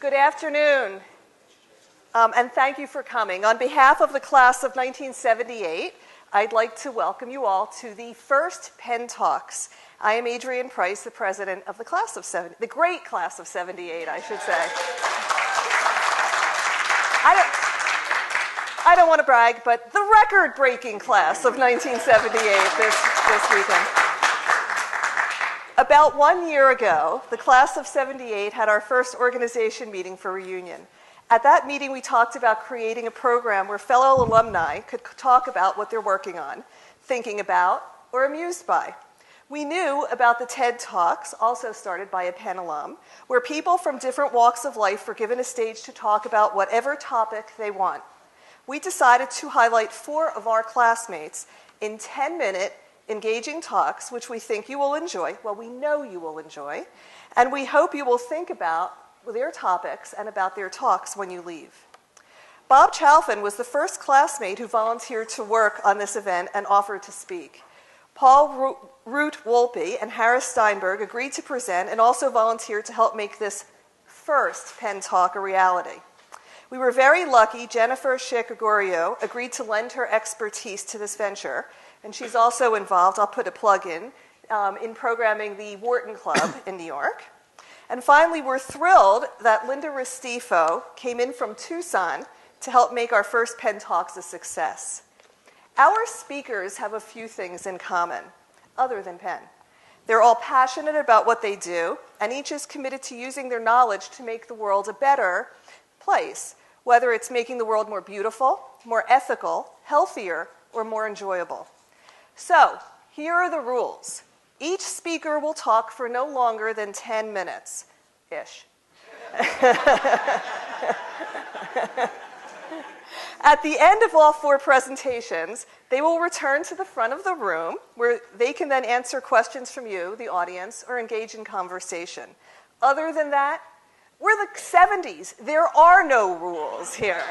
Good afternoon, and thank you for coming. On behalf of the class of 1978, I'd like to welcome you all to the first Penn Talks. I am Adrienne Price, the president of the class of the great class of 78, I should say. I don't want to brag, but the record-breaking class of 1978 this weekend. About 1 year ago, the class of 78 had our first organization meeting for reunion. At that meeting, we talked about creating a program where fellow alumni could talk about what they're working on, thinking about, or amused by. We knew about the TED Talks, also started by a Penn alum, where people from different walks of life were given a stage to talk about whatever topic they want. We decided to highlight 4 of our classmates in 10-minute engaging talks, which we think you will enjoy. Well, we know you will enjoy, and we hope you will think about their topics and about their talks when you leave. Bob Chalfin was the first classmate who volunteered to work on this event and offered to speak. Paul Root Wolpe and Harris Steinberg agreed to present and also volunteered to help make this first Penn Talk a reality. We were very lucky Jennifer Sheikagorio agreed to lend her expertise to this venture, and she's also involved, I'll put a plug in programming the Wharton Club in New York. And finally, we're thrilled that Linda Restifo came in from Tucson to help make our first Penn Talks a success. Our speakers have a few things in common, other than Penn. They're all passionate about what they do, and each is committed to using their knowledge to make the world a better place, whether it's making the world more beautiful, more ethical, healthier, or more enjoyable. So, here are the rules. Each speaker will talk for no longer than 10 minutes-ish. At the end of all 4 presentations, they will return to the front of the room where they can then answer questions from you, the audience, or engage in conversation. Other than that, we're the 70s. There are no rules here.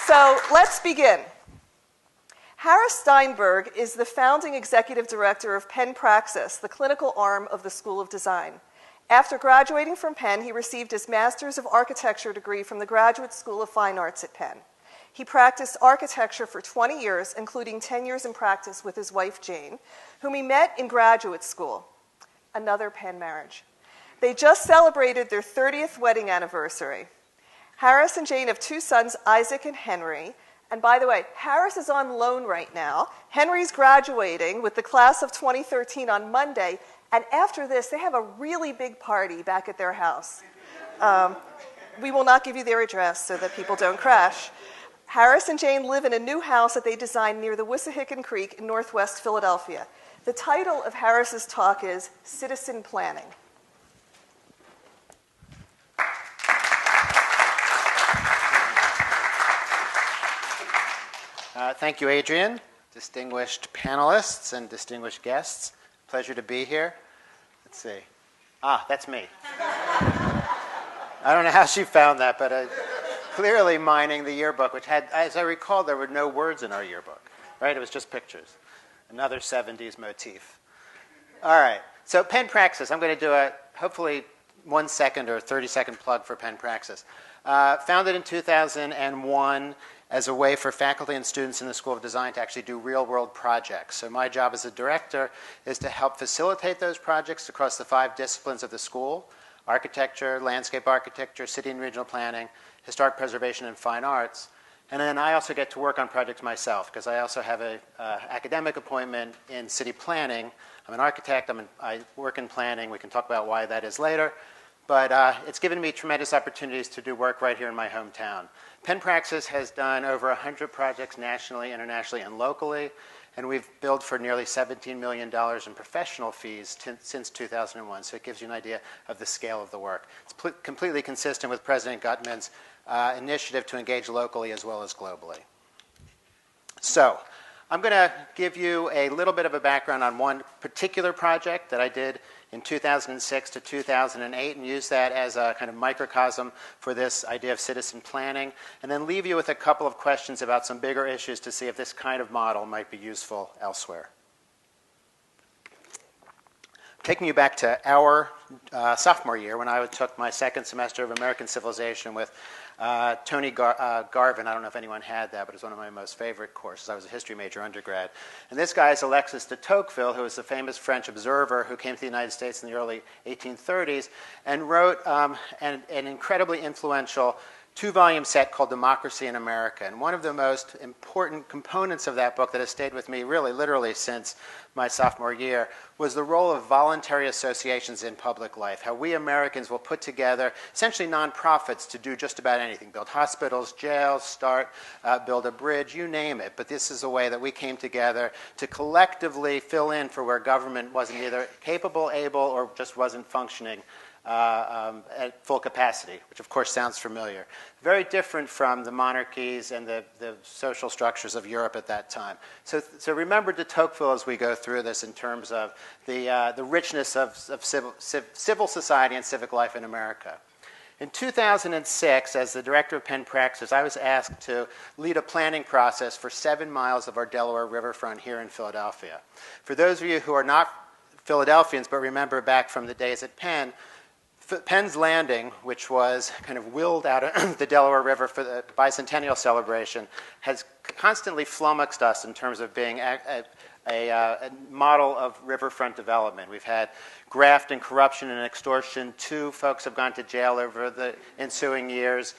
So let's begin. Harris Steinberg is the founding executive director of Penn Praxis, the clinical arm of the School of Design. After graduating from Penn, he received his Master's of Architecture degree from the Graduate School of Fine Arts at Penn. He practiced architecture for 20 years, including 10 years in practice with his wife, Jane, whom he met in graduate school. Another Penn marriage. They just celebrated their 30th wedding anniversary. Harris and Jane have 2 sons, Isaac and Henry. And by the way, Harris is on loan right now. Henry's graduating with the class of 2013 on Monday. And after this, they have a really big party back at their house. We will not give you their address so that people don't crash. Harris and Jane live in a new house that they designed near the Wissahickon Creek in northwest Philadelphia. The title of Harris's talk is Citizen Planning. Thank you, Adrienne, distinguished panelists and distinguished guests. Pleasure to be here. Let's see. That's me. I don't know how she found that, but clearly mining the yearbook, which had, as I recall, there were no words in our yearbook, right? It was just pictures. Another 70s motif. All right. So Penn Praxis, I'm going to do a hopefully 1 second or 30-second plug for Penn Praxis. Founded in 2001 as a way for faculty and students in the School of Design to actually do real-world projects. So my job as a director is to help facilitate those projects across the 5 disciplines of the school: architecture, landscape architecture, city and regional planning, historic preservation, and fine arts. And then I also get to work on projects myself because I also have an academic appointment in city planning. I'm an architect. I work in planning. We can talk about why that is later. But it's given me tremendous opportunities to do work right here in my hometown. Penn Praxis has done over 100 projects nationally, internationally, and locally, and we've billed for nearly $17 million in professional fees since 2001, so it gives you an idea of the scale of the work. It's completely consistent with President Gutman's initiative to engage locally as well as globally. So I'm going to give you a little bit of a background on one particular project that I did in 2006 to 2008 and use that as a kind of microcosm for this idea of citizen planning, and then leave you with a couple of questions about some bigger issues to see if this kind of model might be useful elsewhere. taking you back to our sophomore year when I took my second semester of American Civilization with Tony Garvin. I don't know if anyone had that, but it's one of my most favorite courses. I was a history major undergrad. And this guy is Alexis de Tocqueville, who was a famous French observer who came to the United States in the early 1830s and wrote an incredibly influential two-volume set called Democracy in America. And one of the most important components of that book that has stayed with me really literally since my sophomore year was the role of voluntary associations in public life, how we Americans will put together essentially nonprofits to do just about anything, build hospitals, jails, build a bridge, you name it. But this is a way that we came together to collectively fill in for where government wasn't either capable, able, or just wasn't functioning at full capacity, which of course sounds familiar. Very different from the monarchies and the social structures of Europe at that time. So remember de Tocqueville as we go through this in terms of the richness of civil society and civic life in America. In 2006, as the director of Penn Praxis, I was asked to lead a planning process for 7 miles of our Delaware riverfront here in Philadelphia. For those of you who are not Philadelphians but remember back from the days at Penn, Penn's Landing, which was kind of willed out of the Delaware River for the bicentennial celebration, has constantly flummoxed us in terms of being a model of riverfront development. We've had graft and corruption and extortion. 2 folks have gone to jail over the ensuing years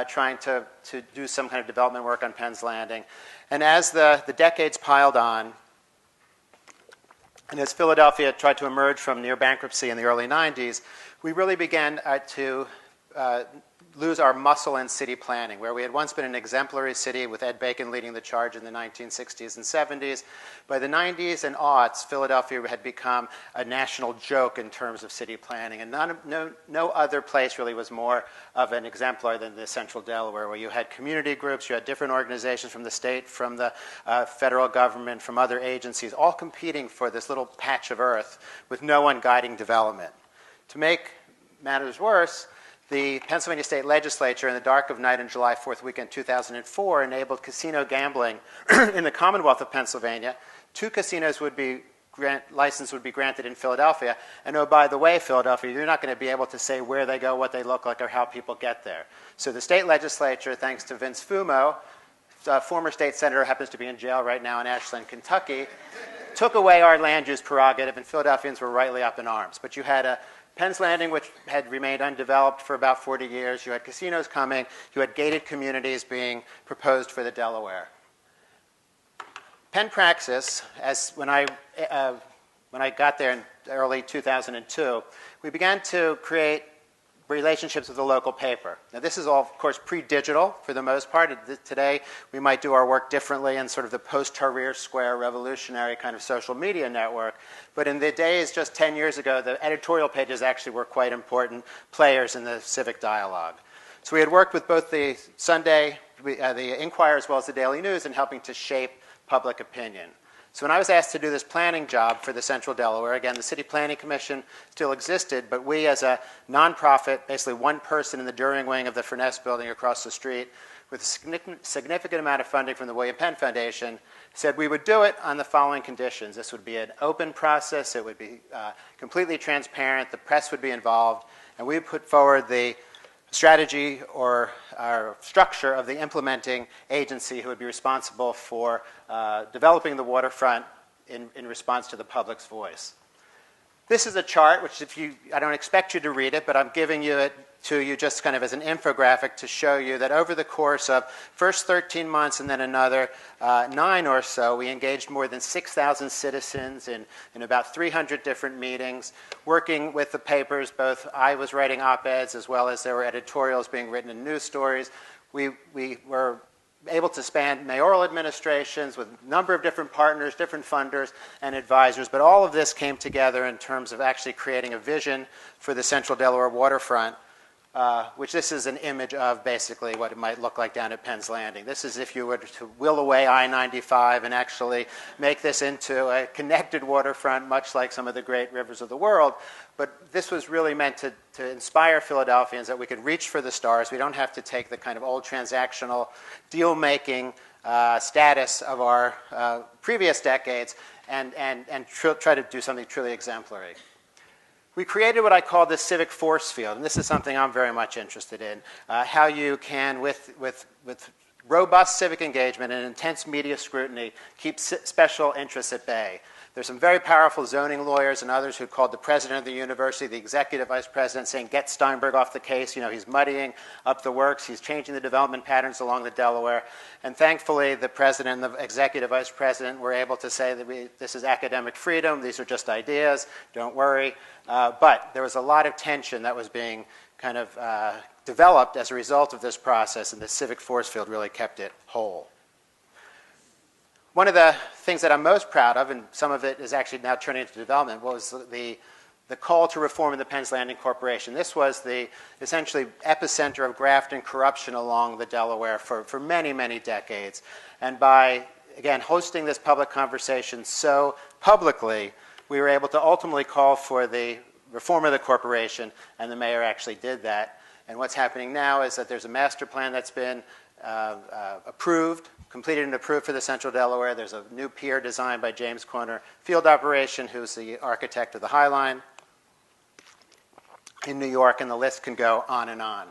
trying to do some kind of development work on Penn's Landing. And as the decades piled on, and as Philadelphia tried to emerge from near bankruptcy in the early 90s, we really began to lose our muscle in city planning, where we had once been an exemplary city with Ed Bacon leading the charge in the 1960s and 70s. By the 90s and aughts, Philadelphia had become a national joke in terms of city planning, and no other place really was more of an exemplar than the central Delaware, where you had community groups, you had different organizations from the state, from the federal government, from other agencies, all competing for this little patch of earth with no one guiding development. To make matters worse, the Pennsylvania State Legislature, in the dark of night on July 4th weekend 2004, enabled casino gambling in the Commonwealth of Pennsylvania. 2 casinos license would be granted in Philadelphia. And oh, by the way, Philadelphia, you're not going to be able to say where they go, what they look like, or how people get there. So the state legislature, thanks to Vince Fumo, a former state senator, happens to be in jail right now in Ashland, Kentucky, took away our land use prerogative, and Philadelphians were rightly up in arms. But you had Penn's Landing, which had remained undeveloped for about 40 years. You had casinos coming. You had gated communities being proposed for the Delaware. Penn Praxis, when I got there in early 2002, we began to create relationships with the local paper. Now, this is all, of course, pre-digital for the most part. Today, we might do our work differently in sort of the post-Tahrir Square revolutionary kind of social media network. But in the days just 10 years ago, the editorial pages actually were quite important players in the civic dialogue. So we had worked with both the Sunday, the Inquirer, as well as the Daily News in helping to shape public opinion. So when I was asked to do this planning job for the Central Delaware, again, the City Planning Commission still existed, but we as a nonprofit, basically one person in the During wing of the Furness building across the street, with a significant amount of funding from the William Penn Foundation, said we would do it on the following conditions. This would be an open process. It would be completely transparent. The press would be involved. And we would put forward the strategy or our structure of the implementing agency who would be responsible for developing the waterfront in response to the public's voice. This is a chart, which I don't expect you to read it, but I'm giving it to you just kind of as an infographic to show you that over the course of first 13 months and then another 9 or so, we engaged more than 6,000 citizens in about 300 different meetings, working with the papers. Both I was writing op-eds as well as there were editorials being written in news stories. We were able to span mayoral administrations with a number of different partners, different funders, and advisors. But all of this came together in terms of actually creating a vision for the Central Delaware waterfront, which this is an image of basically what it might look like down at Penn's Landing. This is if you were to will away I-95 and actually make this into a connected waterfront, much like some of the great rivers of the world. But this was really meant to inspire Philadelphians that we could reach for the stars. We don't have to take the kind of old transactional deal-making status of our previous decades and try to do something truly exemplary. we created what I call the civic force field, and this is something I'm very much interested in, how you can, with robust civic engagement and intense media scrutiny, keep special interests at bay. There's some very powerful zoning lawyers and others who called the president of the university, the executive vice president, saying, get Steinberg off the case. You know, he's muddying up the works. He's changing the development patterns along the Delaware. And thankfully, the president and the executive vice president were able to say that this is academic freedom. These are just ideas. Don't worry. But there was a lot of tension that was being kind of developed as a result of this process, and the civic force field really kept it whole. One of the things that I'm most proud of, and some of it is actually now turning into development, was the call to reform in the Penn's Landing Corporation. This was the essentially epicenter of graft and corruption along the Delaware for many, many decades. And by, again, hosting this public conversation so publicly, we were able to ultimately call for the reform of the corporation, and the mayor actually did that. And what's happening now is that there's a master plan that's been completed and approved for the Central Delaware. There's a new pier designed by James Corner Field Operation, who's the architect of the High Line in New York, and the list can go on and on.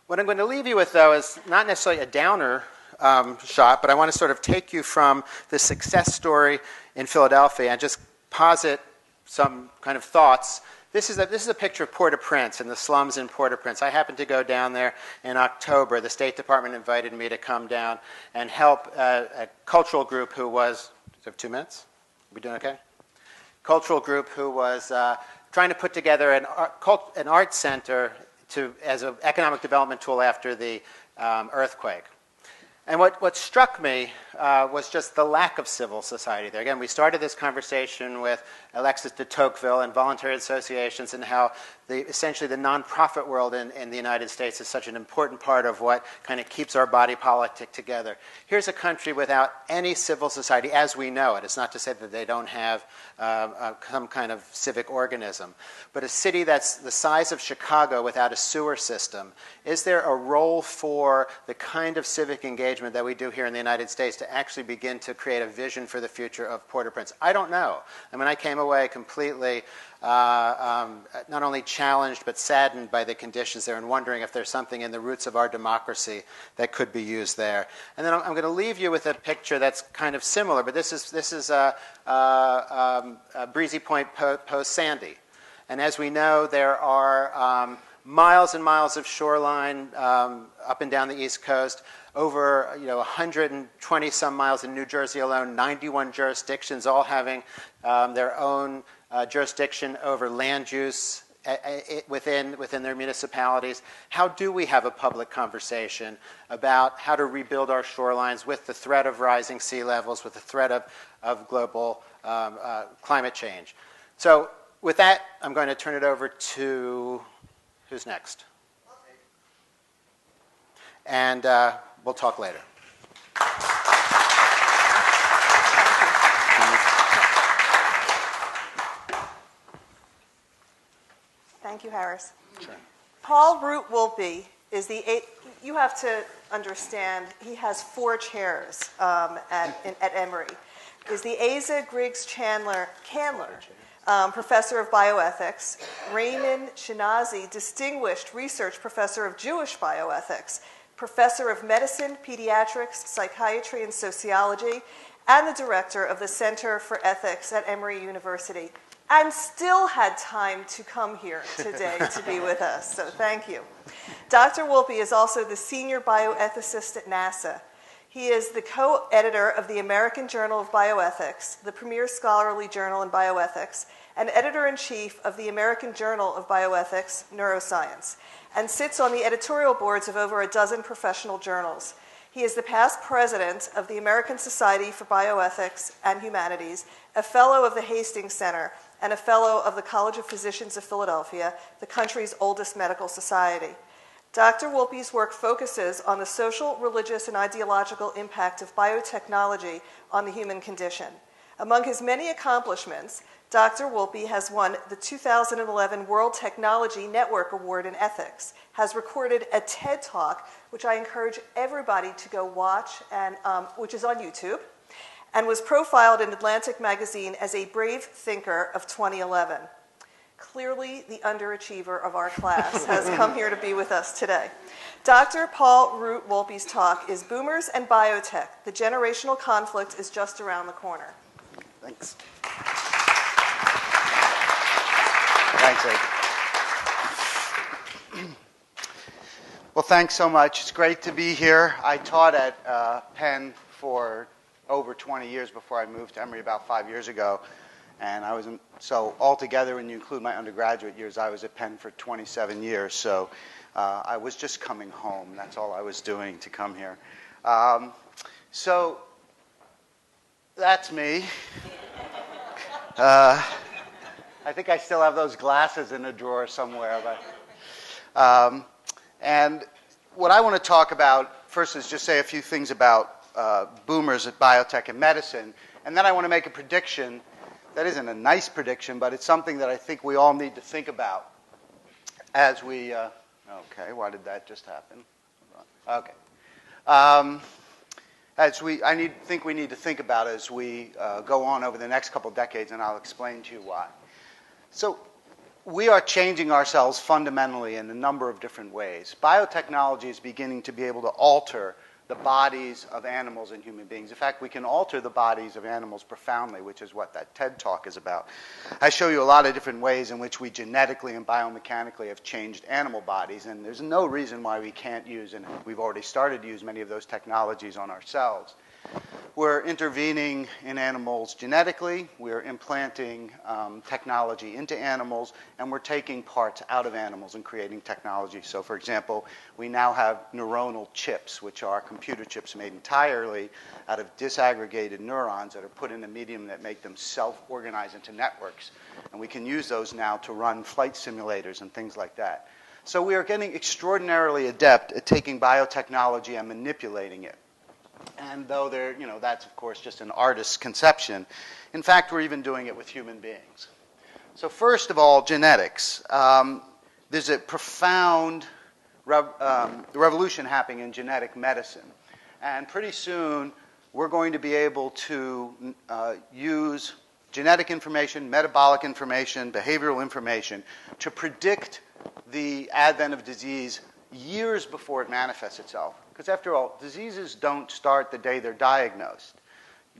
What I'm going to leave you with, though, is not necessarily a downer shot, but I want to sort of take you from the success story in Philadelphia and just posit some kind of thoughts. This is a picture of Port-au-Prince and the slums in Port-au-Prince. I happened to go down there in October. The State Department invited me to come down and help a cultural group who was, do you have 2 minutes? Are we doing okay? Cultural group who was trying to put together an art center as an economic development tool after the earthquake. And what struck me was just the lack of civil society there. Again, we started this conversation with Alexis de Tocqueville and voluntary associations, and how essentially the nonprofit world in the United States is such an important part of what kind of keeps our body politic together. Here's a country without any civil society as we know it. It's not to say that they don't have some kind of civic organism. But a city that's the size of Chicago without a sewer system, is there a role for the kind of civic engagement that we do here in the United States to actually begin to create a vision for the future of Port-au-Prince? I don't know. I mean, I came away completely not only challenged but saddened by the conditions there, and wondering if there's something in the roots of our democracy that could be used there. And then I'm going to leave you with a picture that's kind of similar, but this is Breezy Point post-Sandy. And as we know, there are miles and miles of shoreline up and down the East Coast, over 120 some miles in New Jersey alone, 91 jurisdictions all having their own jurisdiction over land use within their municipalities. How do we have a public conversation about how to rebuild our shorelines with the threat of rising sea levels, with the threat of global climate change? So with that, I'm going to turn it over to, who's next? And we'll talk later. Thank you, Harris. Sure. Paul Root Wolpe is you have to understand, he has 4 chairs at Emory. Is the Asa Griggs Candler Professor of Bioethics, Raymond Shinazi, Distinguished Research Professor of Jewish Bioethics, Professor of Medicine, Pediatrics, Psychiatry, and Sociology, and the Director of the Center for Ethics at Emory University, and still had time to come here today to be with us, so thank you. Dr. Wolpe is also the Senior Bioethicist at NASA. He is the co-editor of the American Journal of Bioethics, the premier scholarly journal in bioethics, and editor-in-chief of the American Journal of Bioethics, Neuroscience, and sits on the editorial boards of over a dozen professional journals. He is the past president of the American Society for Bioethics and Humanities, a fellow of the Hastings Center, and a fellow of the College of Physicians of Philadelphia, the country's oldest medical society. Dr. Wolpe's work focuses on the social, religious, and ideological impact of biotechnology on the human condition. Among his many accomplishments, Dr. Wolpe has won the 2011 World Technology Network Award in Ethics, has recorded a TED Talk, which I encourage everybody to go watch, and which is on YouTube, and was profiled in Atlantic Magazine as a brave thinker of 2011. clearly the underachiever of our class, has come here to be with us today. Dr. Paul Root-Wolpe's talk is Boomers and Biotech. The generational conflict is just around the corner. Thanks. Thanks, Ed. Well, thanks so much. It's great to be here. I taught at Penn for over 20 years before I moved to Emory about 5 years ago. And so altogether, when you include my undergraduate years, I was at Penn for 27 years. So I was just coming home. That's all I was doing to come here. So that's me. I think I still have those glasses in a drawer somewhere. But, and what I want to talk about first is just say a few things about boomers at biotech and medicine. And then I want to make a prediction that isn't a nice prediction, but it's something that I think we all need to think about as we, okay, why did that just happen? Okay. Think we need to think about as we go on over the next couple decades, and I'll explain to you why. So we are changing ourselves fundamentally in a number of different ways. Biotechnology is beginning to be able to alter the bodies of animals and human beings. In fact, we can alter the bodies of animals profoundly, which is what that TED Talk is about. I show you a lot of different ways in which we genetically and biomechanically have changed animal bodies, and there's no reason why we can't use, and we've already started to use many of those technologies on ourselves. We're intervening in animals genetically, we're implanting technology into animals, and we're taking parts out of animals and creating technology. So, for example, we now have neuronal chips, which are computer chips made entirely out of disaggregated neurons that are put in a medium that make them self-organize into networks. And we can use those now to run flight simulators and things like that. So we are getting extraordinarily adept at taking biotechnology and manipulating it. And though that's of course just an artist's conception, in fact we're even doing it with human beings. So first of all, genetics. There's a profound revolution happening in genetic medicine, and pretty soon we're going to be able to use genetic information, metabolic information, behavioral information to predict the advent of disease years before it manifests itself. Because after all, diseases don't start the day they're diagnosed.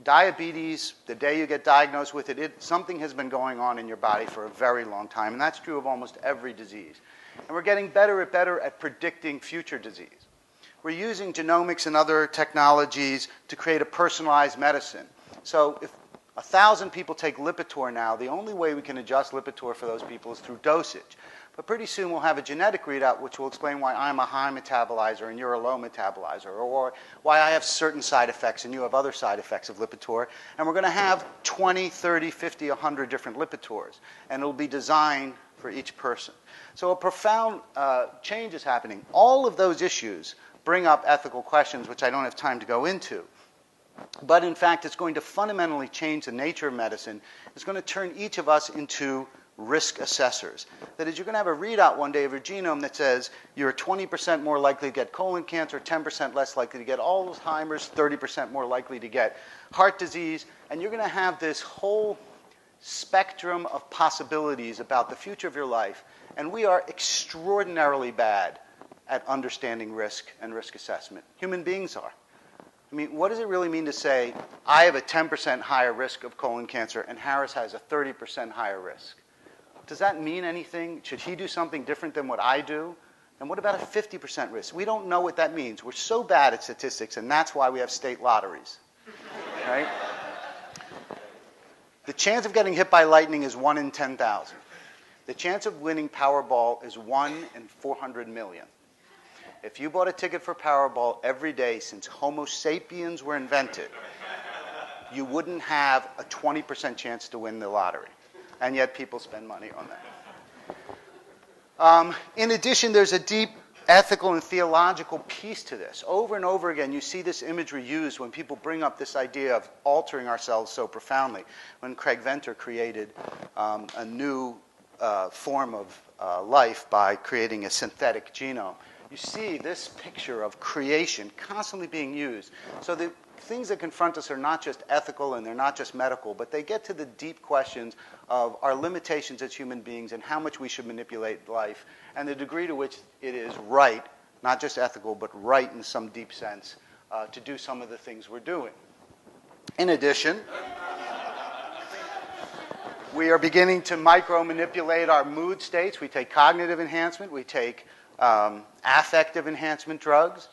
Diabetes, the day you get diagnosed with it, something has been going on in your body for a very long time, and that's true of almost every disease. And we're getting better at predicting future disease. We're using genomics and other technologies to create a personalized medicine. So if 1,000 people take Lipitor now, the only way we can adjust Lipitor for those people is through dosage. But pretty soon we'll have a genetic readout which will explain why I'm a high metabolizer and you're a low metabolizer, or why I have certain side effects and you have other side effects of Lipitor. And we're going to have 20, 30, 50, 100 different Lipitors, and it'll be designed for each person. So a profound change is happening. All of those issues bring up ethical questions, which I don't have time to go into. But in fact, it's going to fundamentally change the nature of medicine. It's going to turn each of us into risk assessors. That is, you're going to have a readout one day of your genome that says you're 20% more likely to get colon cancer, 10% less likely to get Alzheimer's, 30% more likely to get heart disease, and you're going to have this whole spectrum of possibilities about the future of your life, and we are extraordinarily bad at understanding risk and risk assessment. Human beings are. I mean, what does it really mean to say, I have a 10% higher risk of colon cancer and Harris has a 30% higher risk? Does that mean anything? Should he do something different than what I do? And what about a 50% risk? We don't know what that means. We're so bad at statistics, and that's why we have state lotteries. Right? The chance of getting hit by lightning is 1 in 10,000. The chance of winning Powerball is 1 in 400 million. If you bought a ticket for Powerball every day since Homo sapiens were invented, you wouldn't have a 20% chance to win the lottery. And yet people spend money on that. In addition, there's a deep ethical and theological piece to this. Over and over again, you see this imagery used when people bring up this idea of altering ourselves so profoundly. When Craig Venter created a new form of life by creating a synthetic genome, you see this picture of creation constantly being used. So the things that confront us are not just ethical and they're not just medical, but they get to the deep questions of our limitations as human beings and how much we should manipulate life and the degree to which it is right, not just ethical, but right in some deep sense, to do some of the things we're doing. In addition, we are beginning to micro-manipulate our mood states. We take cognitive enhancement. We take affective enhancement drugs.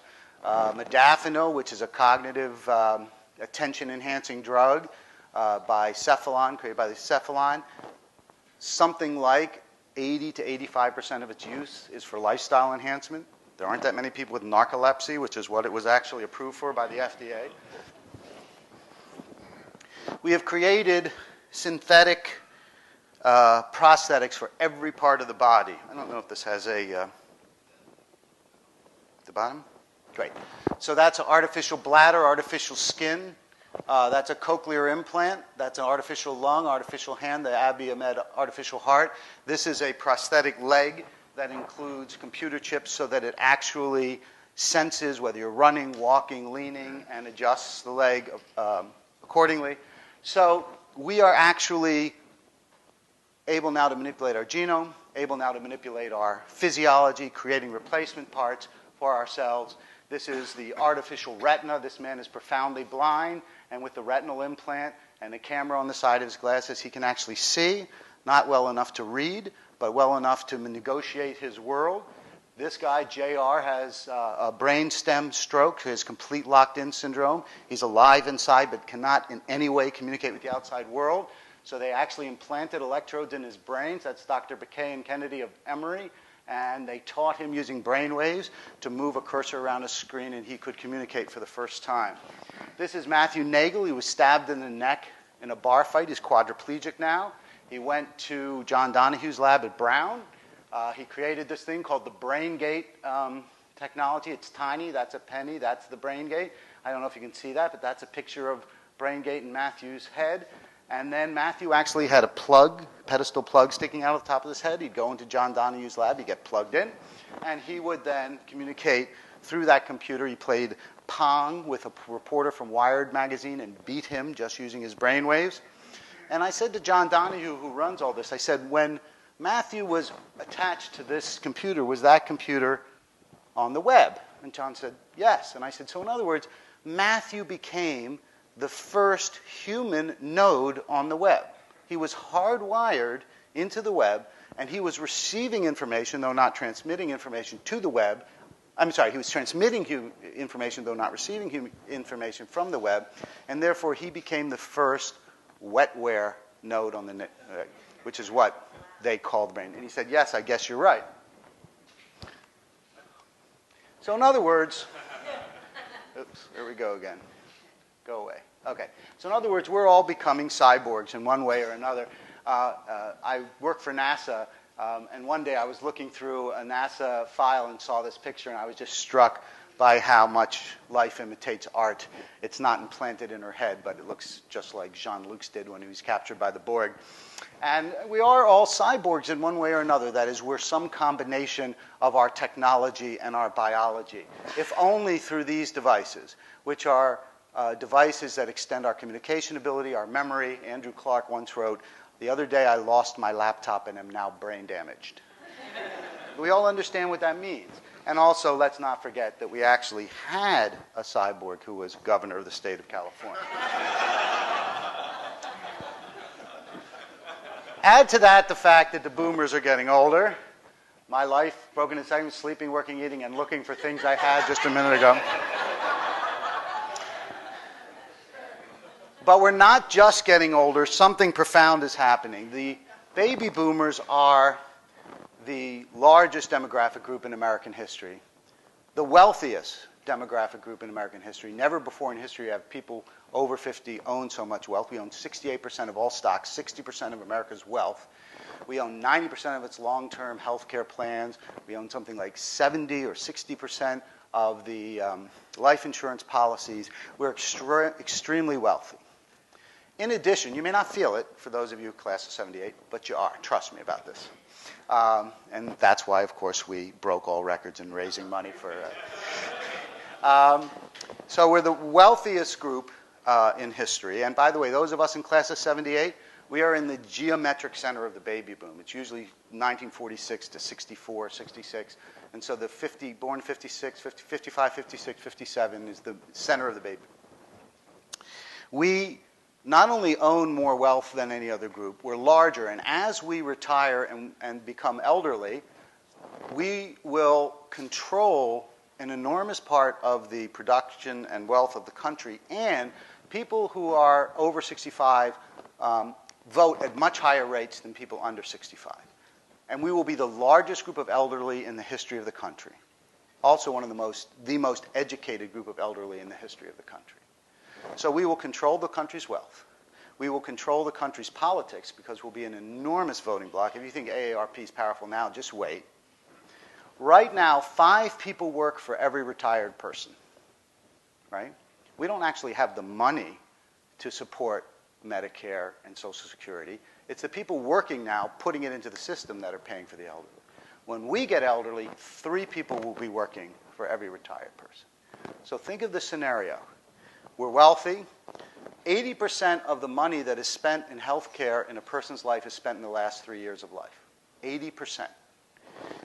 Modafinil, which is a cognitive attention-enhancing drug by Cephalon, created by the Cephalon. Something like 80 to 85% of its use is for lifestyle enhancement. There aren't that many people with narcolepsy, which is what it was actually approved for by the FDA. We have created synthetic prosthetics for every part of the body. I don't know if this has the bottom? Great. So that's an artificial bladder, artificial skin. That's a cochlear implant. That's an artificial lung, artificial hand, the Abiomed artificial heart. This is a prosthetic leg that includes computer chips so that it actually senses whether you're running, walking, leaning, and adjusts the leg accordingly. So we are actually able now to manipulate our genome, able now to manipulate our physiology, creating replacement parts for ourselves. This is the artificial retina. This man is profoundly blind, and with the retinal implant and the camera on the side of his glasses, he can actually see, not well enough to read, but well enough to negotiate his world. This guy, JR, has a brainstem stroke, his complete locked-in syndrome. He's alive inside but cannot in any way communicate with the outside world. So they actually implanted electrodes in his brains. That's Dr. McKay and Kennedy of Emory. And they taught him using brain waves to move a cursor around a screen, and he could communicate for the first time. This is Matthew Nagel. He was stabbed in the neck in a bar fight. He's quadriplegic now. He went to John Donahue's lab at Brown. He created this thing called the BrainGate technology. It's tiny. That's a penny. That's the BrainGate. I don't know if you can see that, but that's a picture of BrainGate in Matthew's head. And then Matthew actually had a plug, pedestal plug sticking out of the top of his head. He'd go into John Donahue's lab. He'd get plugged in. And he would then communicate through that computer. He played Pong with a reporter from Wired magazine and beat him just using his brainwaves. And I said to John Donahue, who runs all this, I said, when Matthew was attached to this computer, was that computer on the web? And John said, yes. And I said, so in other words, Matthew became the first human node on the web. He was hardwired into the web, and he was receiving information, though not transmitting information to the web. I'm sorry, he was transmitting information, though not receiving information from the web, and therefore he became the first wetware node on the net, which is what they call the brain. And he said, yes, I guess you're right. So in other words, oops, here we go again. Go away. Okay. So in other words, we're all becoming cyborgs in one way or another. I work for NASA, and one day I was looking through a NASA file and saw this picture, and I was just struck by how much life imitates art. It's not implanted in her head, but it looks just like Jean-Luc's did when he was captured by the Borg. And we are all cyborgs in one way or another. That is, we're some combination of our technology and our biology, if only through these devices, which are devices that extend our communication ability, our memory. Andrew Clark once wrote, "The other day I lost my laptop and am now brain damaged." We all understand what that means. And also, let's not forget that we actually had a cyborg who was governor of the state of California. Add to that the fact that the boomers are getting older. My life broken in segments, sleeping, working, eating, and looking for things I had just a minute ago. But we're not just getting older. Something profound is happening. The baby boomers are the largest demographic group in American history, the wealthiest demographic group in American history. Never before in history have people over 50 owned so much wealth. We own 68% of all stocks, 60% of America's wealth. We own 90% of its long-term health care plans. We own something like 70 or 60% of the life insurance policies. We're extremely wealthy. In addition, you may not feel it, for those of you class of 78, but you are. Trust me about this. And that's why, of course, we broke all records in raising money for... So we're the wealthiest group in history. And by the way, those of us in class of 78, we are in the geometric center of the baby boom. It's usually 1946 to 64, 66. And so the born 56, 50, 55, 56, 57 is the center of the baby boom. We not only own more wealth than any other group, we're larger. And as we retire and become elderly, we will control an enormous part of the production and wealth of the country. And people who are over 65 vote at much higher rates than people under 65. And we will be the largest group of elderly in the history of the country. Also one of the most educated group of elderly in the history of the country. So we will control the country's wealth. We will control the country's politics because we'll be an enormous voting bloc. If you think AARP is powerful now, just wait. Right now, 5 people work for every retired person. Right? We don't actually have the money to support Medicare and Social Security. It's the people working now putting it into the system that are paying for the elderly. When we get elderly, 3 people will be working for every retired person. So think of the scenario. We're wealthy. 80% of the money that is spent in health care in a person's life is spent in the last 3 years of life. 80%.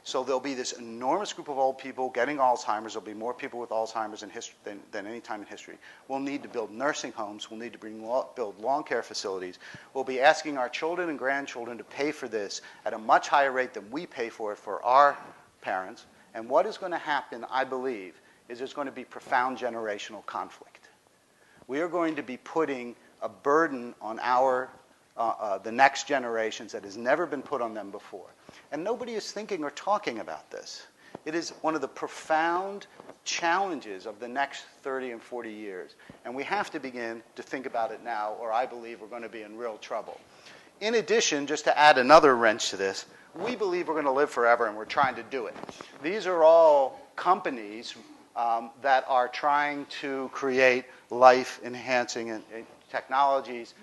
So there'll be this enormous group of old people getting Alzheimer's. There'll be more people with Alzheimer's in history than any time in history. We'll need to build nursing homes. We'll need to build long care facilities. We'll be asking our children and grandchildren to pay for this at a much higher rate than we pay for it for our parents. And what is going to happen, I believe, is there's going to be profound generational conflict. We are going to be putting a burden on the next generations that has never been put on them before. And nobody is thinking or talking about this. It is one of the profound challenges of the next 30 and 40 years. And we have to begin to think about it now, or I believe we're going to be in real trouble. In addition, just to add another wrench to this, we believe we're going to live forever, and we're trying to do it. These are all companies that are trying to create life-enhancing technologies.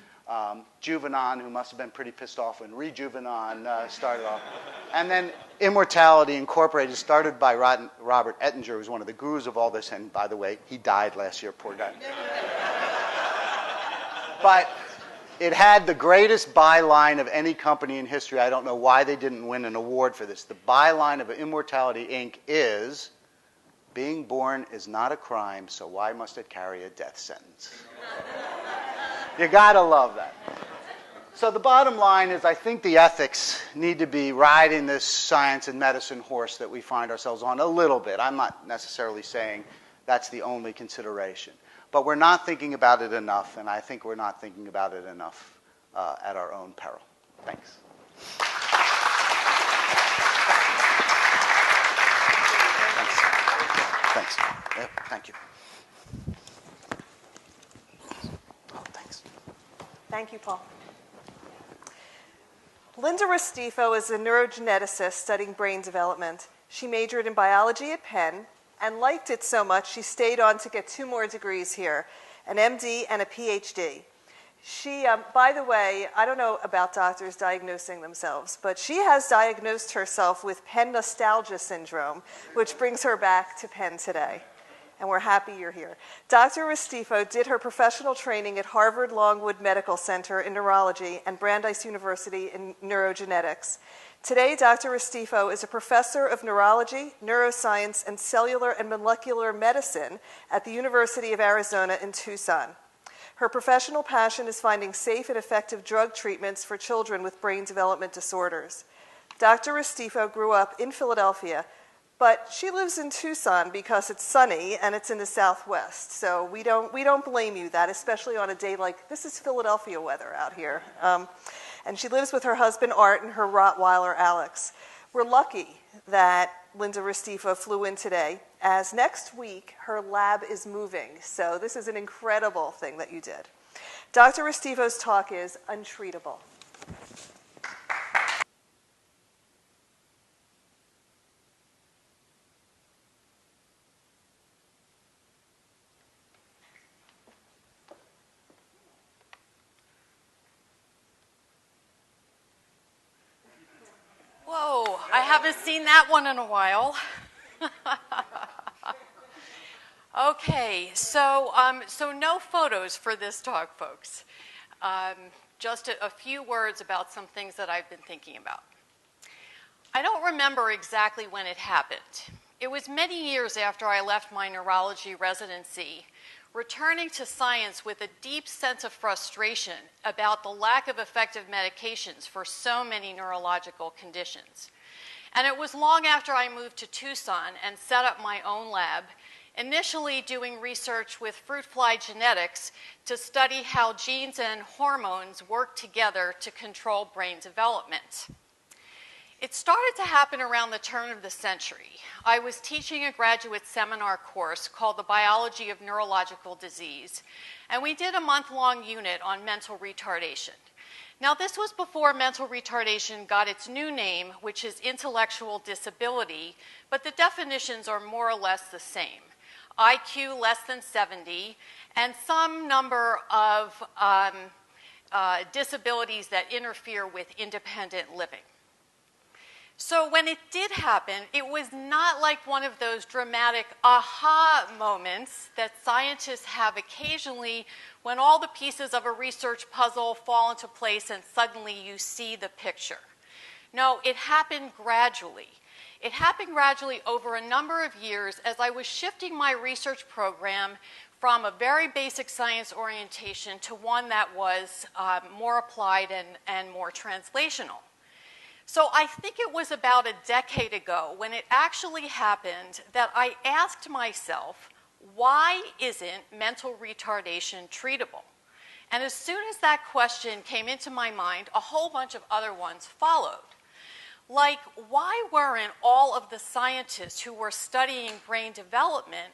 Juvenon, who must have been pretty pissed off when Rejuvenon started off. And then Immortality Incorporated, started by Robert Ettinger, who's one of the gurus of all this. And by the way, he died last year, poor guy. But it had the greatest byline of any company in history. I don't know why they didn't win an award for this. The byline of Immortality, Inc. is, being born is not a crime, so why must it carry a death sentence? You gotta love that. So the bottom line is I think the ethics need to be riding this science and medicine horse that we find ourselves on a little bit. I'm not necessarily saying that's the only consideration. But we're not thinking about it enough, and I think we're not thinking about it enough at our own peril. Thanks. Thanks. Yeah, thank you. Oh, thanks. Thank you, Paul. Linda Restifo is a neurogeneticist studying brain development. She majored in biology at Penn and liked it so much she stayed on to get 2 more degrees here, an MD and a PhD. She, by the way, I don't know about doctors diagnosing themselves, but she has diagnosed herself with Penn nostalgia syndrome, which brings her back to Penn today. And we're happy you're here. Dr. Restifo did her professional training at Harvard Longwood Medical Center in neurology and Brandeis University in neurogenetics. Today, Dr. Restifo is a professor of neurology, neuroscience, and cellular and molecular medicine at the University of Arizona in Tucson. Her professional passion is finding safe and effective drug treatments for children with brain development disorders. Dr. Restifo grew up in Philadelphia, but she lives in Tucson because it's sunny and it's in the Southwest. So we don't blame you that, especially on a day like this is Philadelphia weather out here. And she lives with her husband Art and her Rottweiler Alex. We're lucky that Linda Restifo flew in today, as next week her lab is moving. So this is an incredible thing that you did. Dr. Restifo's talk is Untreatable. Whoa, I haven't seen that one in a while. Okay, so no photos for this talk, folks. Just a few words about some things that I've been thinking about. I don't remember exactly when it happened. It was many years after I left my neurology residency, returning to science with a deep sense of frustration about the lack of effective medications for so many neurological conditions. And it was long after I moved to Tucson and set up my own lab, initially doing research with fruit fly genetics to study how genes and hormones work together to control brain development. It started to happen around the turn of the century. I was teaching a graduate seminar course called The Biology of Neurological Disease, and we did a month-long unit on mental retardation. Now, this was before mental retardation got its new name, which is intellectual disability, but the definitions are more or less the same. IQ less than 70, and some number of disabilities that interfere with independent living. So when it did happen, it was not like one of those dramatic aha moments that scientists have occasionally when all the pieces of a research puzzle fall into place and suddenly you see the picture. No, it happened gradually. It happened gradually over a number of years as I was shifting my research program from a very basic science orientation to one that was more applied and more translational. So I think it was about a decade ago when it actually happened that I asked myself, why isn't mental retardation treatable? And as soon as that question came into my mind, a whole bunch of other ones followed. Like, why weren't all of the scientists who were studying brain development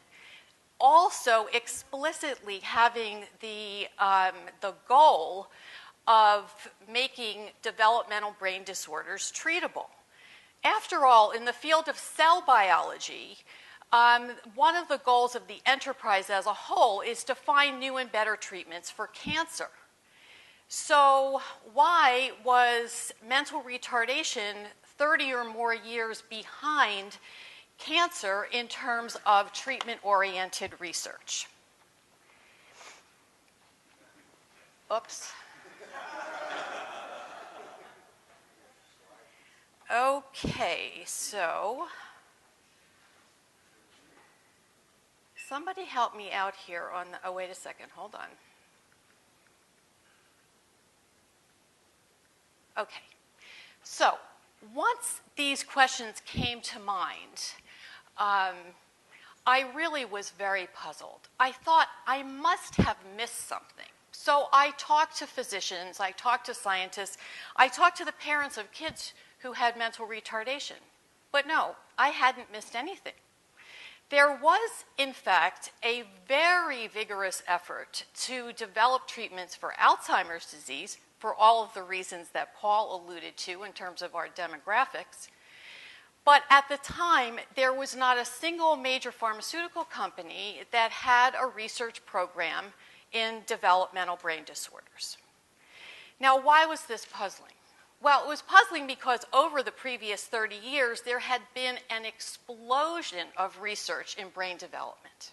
also explicitly having the goal of making developmental brain disorders treatable? After all, in the field of cell biology, one of the goals of the enterprise as a whole is to find new and better treatments for cancer. So why was mental retardation 30 or more years behind cancer in terms of treatment-oriented research? Oops. Okay, so somebody help me out here on the, oh, wait a second, hold on. Okay, so once these questions came to mind, I really was very puzzled. I thought I must have missed something. So I talked to physicians, I talked to scientists, I talked to the parents of kids who had mental retardation. But no, I hadn't missed anything. There was, in fact, a very vigorous effort to develop treatments for Alzheimer's disease for all of the reasons that Paul alluded to in terms of our demographics. But at the time, there was not a single major pharmaceutical company that had a research program in developmental brain disorders. Now, why was this puzzling? Well, it was puzzling because over the previous 30 years, there had been an explosion of research in brain development.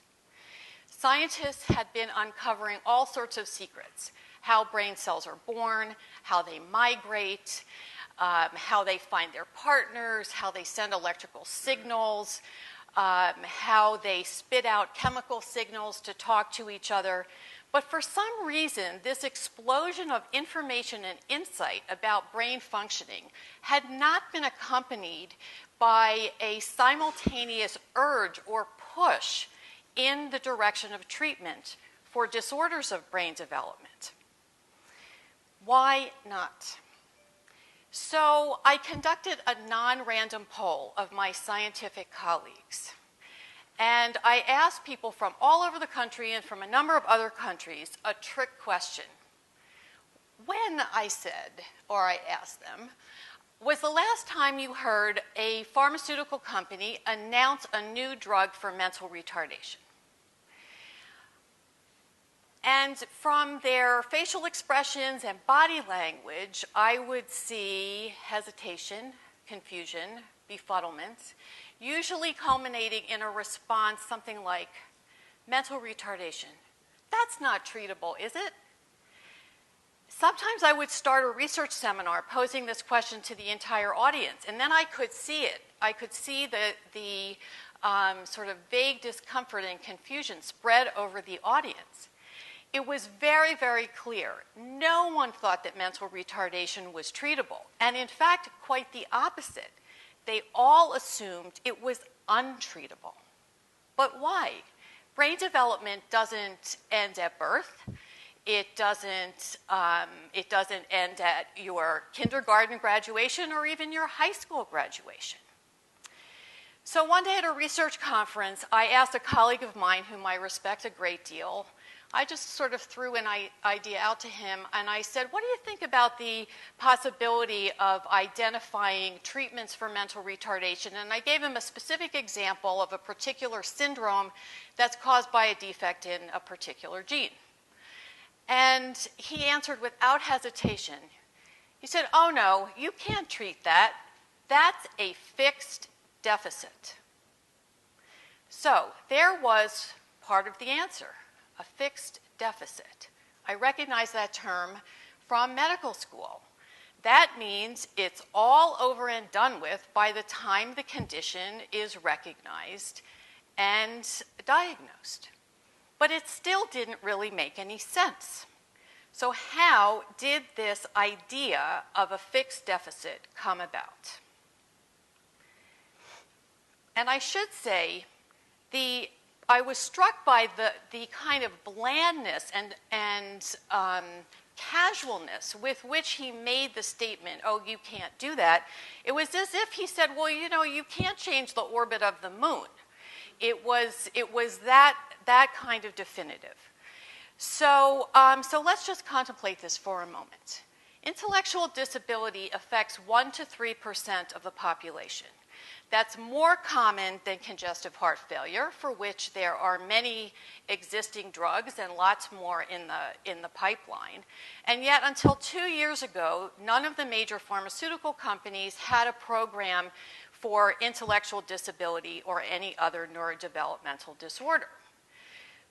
Scientists had been uncovering all sorts of secrets: how brain cells are born, how they migrate, how they find their partners, how they send electrical signals, how they spit out chemical signals to talk to each other. But for some reason, this explosion of information and insight about brain functioning had not been accompanied by a simultaneous urge or push in the direction of treatment for disorders of brain development. Why not? So I conducted a non-random poll of my scientific colleagues. And I asked people from all over the country and from a number of other countries a trick question. When, I said, or I asked them, was the last time you heard a pharmaceutical company announce a new drug for mental retardation? And from their facial expressions and body language, I would see hesitation, confusion, befuddlement, usually culminating in a response something like, mental retardation. That's not treatable, is it? Sometimes I would start a research seminar posing this question to the entire audience, and then I could see it. I could see the sort of vague discomfort and confusion spread over the audience. It was very, very clear. No one thought that mental retardation was treatable, and in fact, quite the opposite. They all assumed it was untreatable. But why? Brain development doesn't end at birth. It doesn't end at your kindergarten graduation or even your high school graduation. So one day at a research conference, I asked a colleague of mine whom I respect a great deal. I just sort of threw an idea out to him, and I said, what do you think about the possibility of identifying treatments for mental retardation? And I gave him a specific example of a particular syndrome that's caused by a defect in a particular gene. And he answered without hesitation. He said, oh no, you can't treat that. That's a fixed deficit. So there was part of the answer, a fixed deficit. I recognize that term from medical school. That means it's all over and done with by the time the condition is recognized and diagnosed. But it still didn't really make any sense. So how did this idea of a fixed deficit come about? And I should say, I was struck by the kind of blandness and casualness with which he made the statement, oh, you can't do that. It was as if he said, well, you know, you can't change the orbit of the moon. It was that kind of definitive. So let's just contemplate this for a moment. Intellectual disability affects 1 to 3% of the population. That's more common than congestive heart failure, for which there are many existing drugs and lots more in the pipeline. And yet, until 2 years ago, none of the major pharmaceutical companies had a program for intellectual disability or any other neurodevelopmental disorder.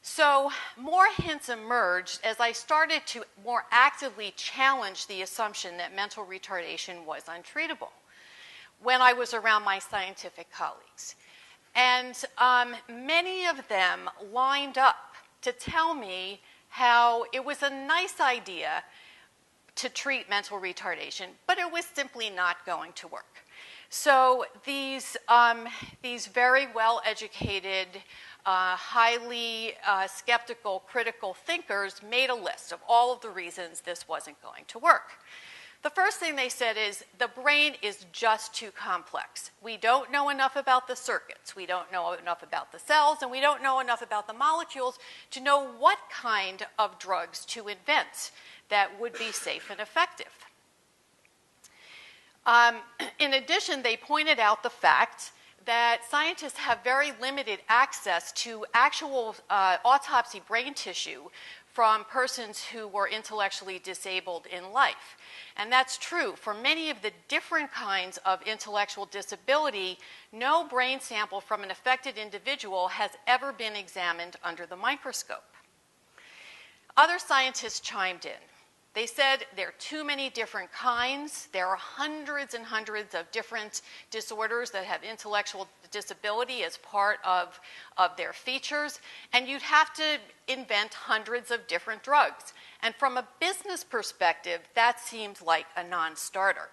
So more hints emerged as I started to more actively challenge the assumption that mental retardation was untreatable when I was around my scientific colleagues. And many of them lined up to tell me how it was a nice idea to treat mental retardation, but it was simply not going to work. So these very well-educated, highly skeptical, critical thinkers made a list of all of the reasons this wasn't going to work. The first thing they said is the brain is just too complex. We don't know enough about the circuits, we don't know enough about the cells, and we don't know enough about the molecules to know what kind of drugs to invent that would be safe and effective. In addition, they pointed out the fact that scientists have very limited access to actual autopsy brain tissue from persons who were intellectually disabled in life. And that's true. For many of the different kinds of intellectual disability, no brain sample from an affected individual has ever been examined under the microscope. Other scientists chimed in. They said there are too many different kinds. There are hundreds and hundreds of different disorders that have intellectual disability as part of their features, and you'd have to invent hundreds of different drugs. And from a business perspective, that seemed like a non-starter.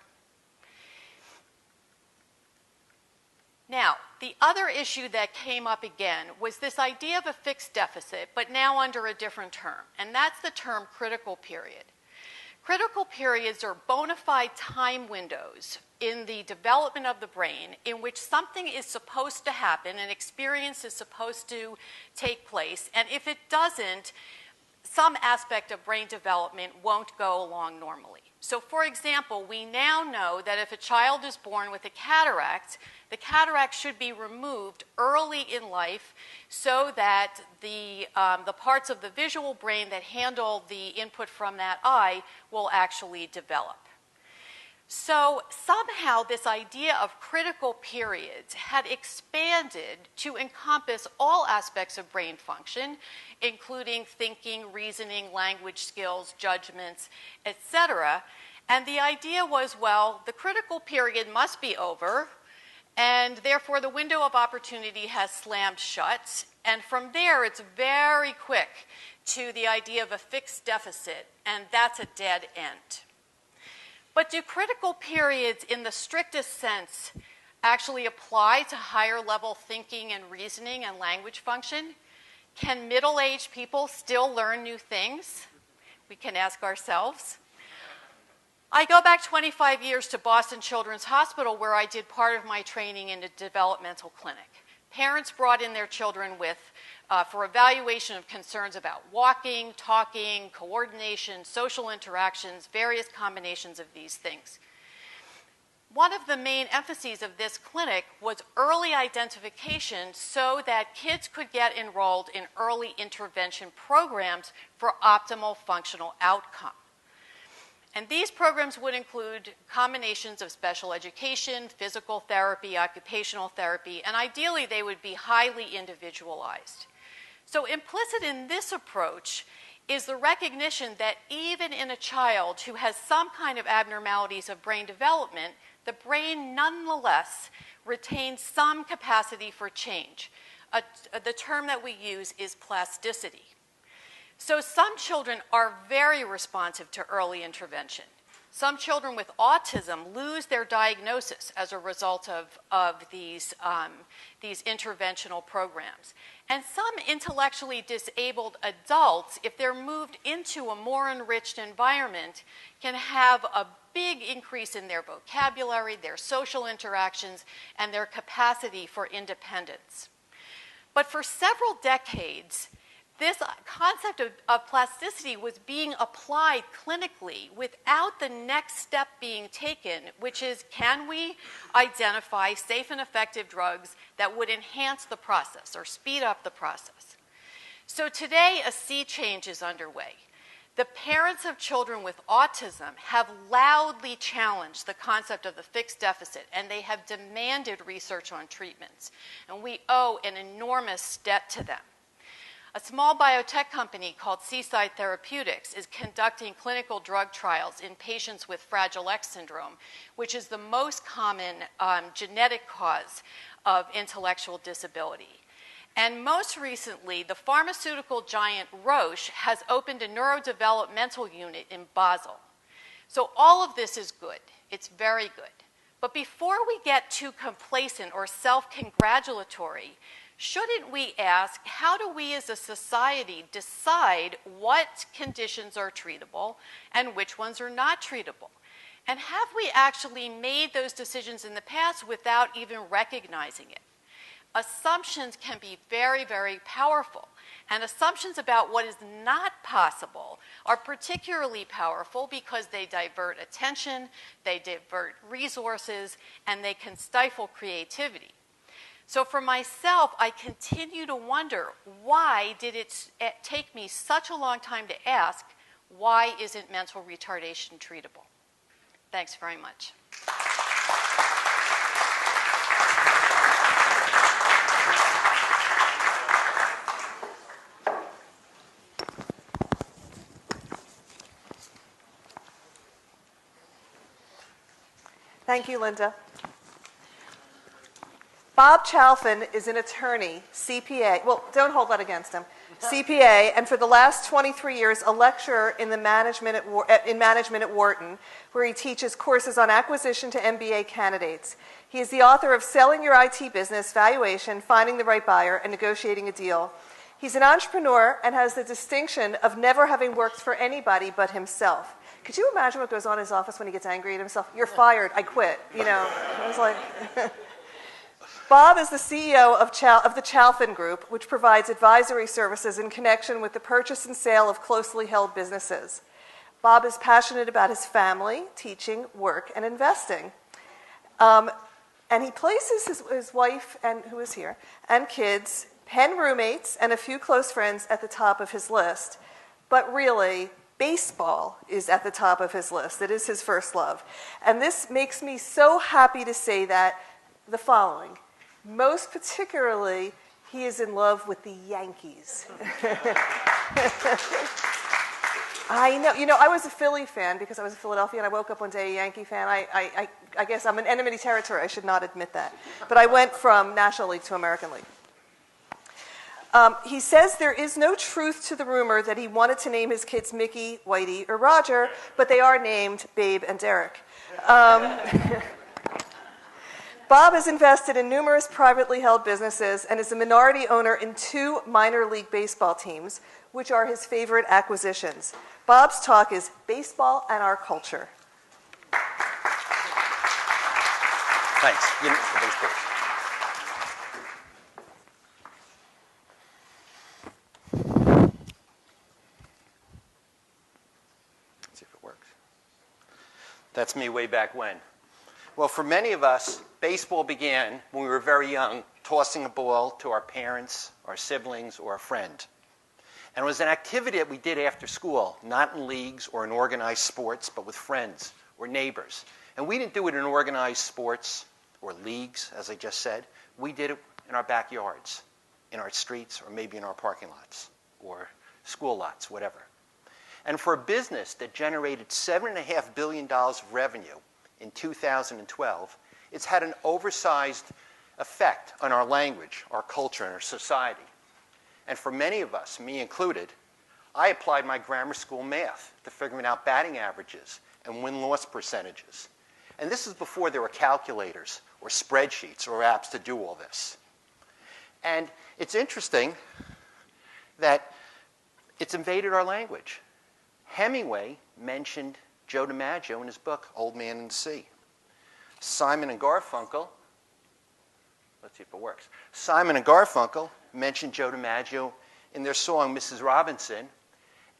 Now, the other issue that came up again was this idea of a fixed deficit, but now under a different term, and that's the term critical period. Critical periods are bona fide time windows in the development of the brain in which something is supposed to happen, an experience is supposed to take place, and if it doesn't, some aspect of brain development won't go along normally. So, for example, we now know that if a child is born with a cataract, the cataract should be removed early in life so that the parts of the visual brain that handle the input from that eye will actually develop. So somehow this idea of critical periods had expanded to encompass all aspects of brain function, including thinking, reasoning, language skills, judgments, etc. And the idea was, well, the critical period must be over, and therefore the window of opportunity has slammed shut. And from there, it's very quick to the idea of a fixed deficit, and that's a dead end. But do critical periods in the strictest sense actually apply to higher level thinking and reasoning and language function? Can middle-aged people still learn new things? We can ask ourselves. I go back 25 years to Boston Children's Hospital, where I did part of my training in a developmental clinic. Parents brought in their children for evaluation of concerns about walking, talking, coordination, social interactions, various combinations of these things. One of the main emphases of this clinic was early identification so that kids could get enrolled in early intervention programs for optimal functional outcome. And these programs would include combinations of special education, physical therapy, occupational therapy, and ideally they would be highly individualized. So implicit in this approach is the recognition that even in a child who has some kind of abnormalities of brain development, the brain nonetheless retains some capacity for change. The term that we use is plasticity. So some children are very responsive to early intervention. Some children with autism lose their diagnosis as a result of these interventional programs. And some intellectually disabled adults, if they're moved into a more enriched environment, can have a big increase in their vocabulary, their social interactions, and their capacity for independence. But for several decades, this concept of plasticity was being applied clinically without the next step being taken, which is, can we identify safe and effective drugs that would enhance the process or speed up the process? So today, a sea change is underway. The parents of children with autism have loudly challenged the concept of the fixed deficit, and they have demanded research on treatments. And we owe an enormous debt to them. A small biotech company called Seaside Therapeutics is conducting clinical drug trials in patients with Fragile X syndrome, which is the most common genetic cause of intellectual disability. And most recently, the pharmaceutical giant Roche has opened a neurodevelopmental unit in Basel. So all of this is good. It's very good. But before we get too complacent or self-congratulatory, shouldn't we ask, how do we as a society decide what conditions are treatable and which ones are not treatable? And have we actually made those decisions in the past without even recognizing it? Assumptions can be very, very powerful. And assumptions about what is not possible are particularly powerful because they divert attention, they divert resources, and they can stifle creativity. So for myself, I continue to wonder, why did it take me such a long time to ask, why isn't mental retardation treatable? Thanks very much. Thank you, Linda. Bob Chalfin is an attorney, CPA. Well, don't hold that against him. CPA, and for the last 23 years, a lecturer in management at Wharton, where he teaches courses on acquisition to MBA candidates. He is the author of Selling Your IT Business, Valuation, Finding the Right Buyer, and Negotiating a Deal. He's an entrepreneur and has the distinction of never having worked for anybody but himself. Could you imagine what goes on in his office when he gets angry at himself? You're fired. I quit. You know, I was like... Bob is the CEO of the Chalfin Group, which provides advisory services in connection with the purchase and sale of closely held businesses. Bob is passionate about his family, teaching, work, and investing. And he places his wife, and who is here, and kids, pen roommates, and a few close friends at the top of his list. But really, Baseball is at the top of his list. It is his first love. And this makes me so happy to say that the following. Most particularly, he is in love with the Yankees. I know. You know, I was a Philly fan because I was a Philadelphia, and I woke up one day a Yankee fan. I guess I'm in enemy territory. I should not admit that. But I went from National League to American League. He says there is no truth to the rumor that he wanted to name his kids Mickey, Whitey, or Roger, but they are named Babe and Derek. Bob has invested in numerous privately held businesses and is a minority owner in 2 minor league baseball teams, which are his favorite acquisitions. Bob's talk is baseball and our culture. Thanks. You know, for baseball. Let's see if it works. That's me way back when. Well, for many of us, baseball began when we were very young, tossing a ball to our parents, our siblings, or a friend. And it was an activity that we did after school, not in leagues or in organized sports, but with friends or neighbors. And we didn't do it in organized sports or leagues, as I just said. We did it in our backyards, in our streets, or maybe in our parking lots or school lots, whatever. And for a business that generated $7.5 billion of revenue in 2012, it's had an oversized effect on our language, our culture, and our society. And for many of us, me included, I applied my grammar school math to figuring out batting averages and win-loss percentages. And this is before there were calculators or spreadsheets or apps to do all this. And it's interesting that it's invaded our language. Hemingway mentioned Joe DiMaggio in his book, Old Man and the Sea. Simon and Garfunkel, let's see if it works. Simon and Garfunkel mentioned Joe DiMaggio in their song, Mrs. Robinson,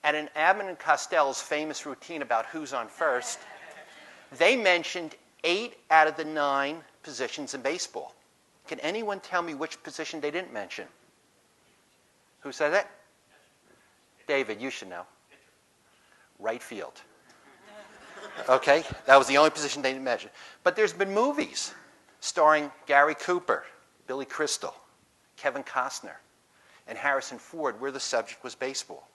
and in Abbott and Costello's famous routine about who's on first, they mentioned 8 out of the 9 positions in baseball. Can anyone tell me which position they didn't mention? Who said that? David, you should know. Right field. Okay, that was the only position they didn't mention. But there's been movies starring Gary Cooper, Billy Crystal, Kevin Costner, and Harrison Ford where the subject was baseball.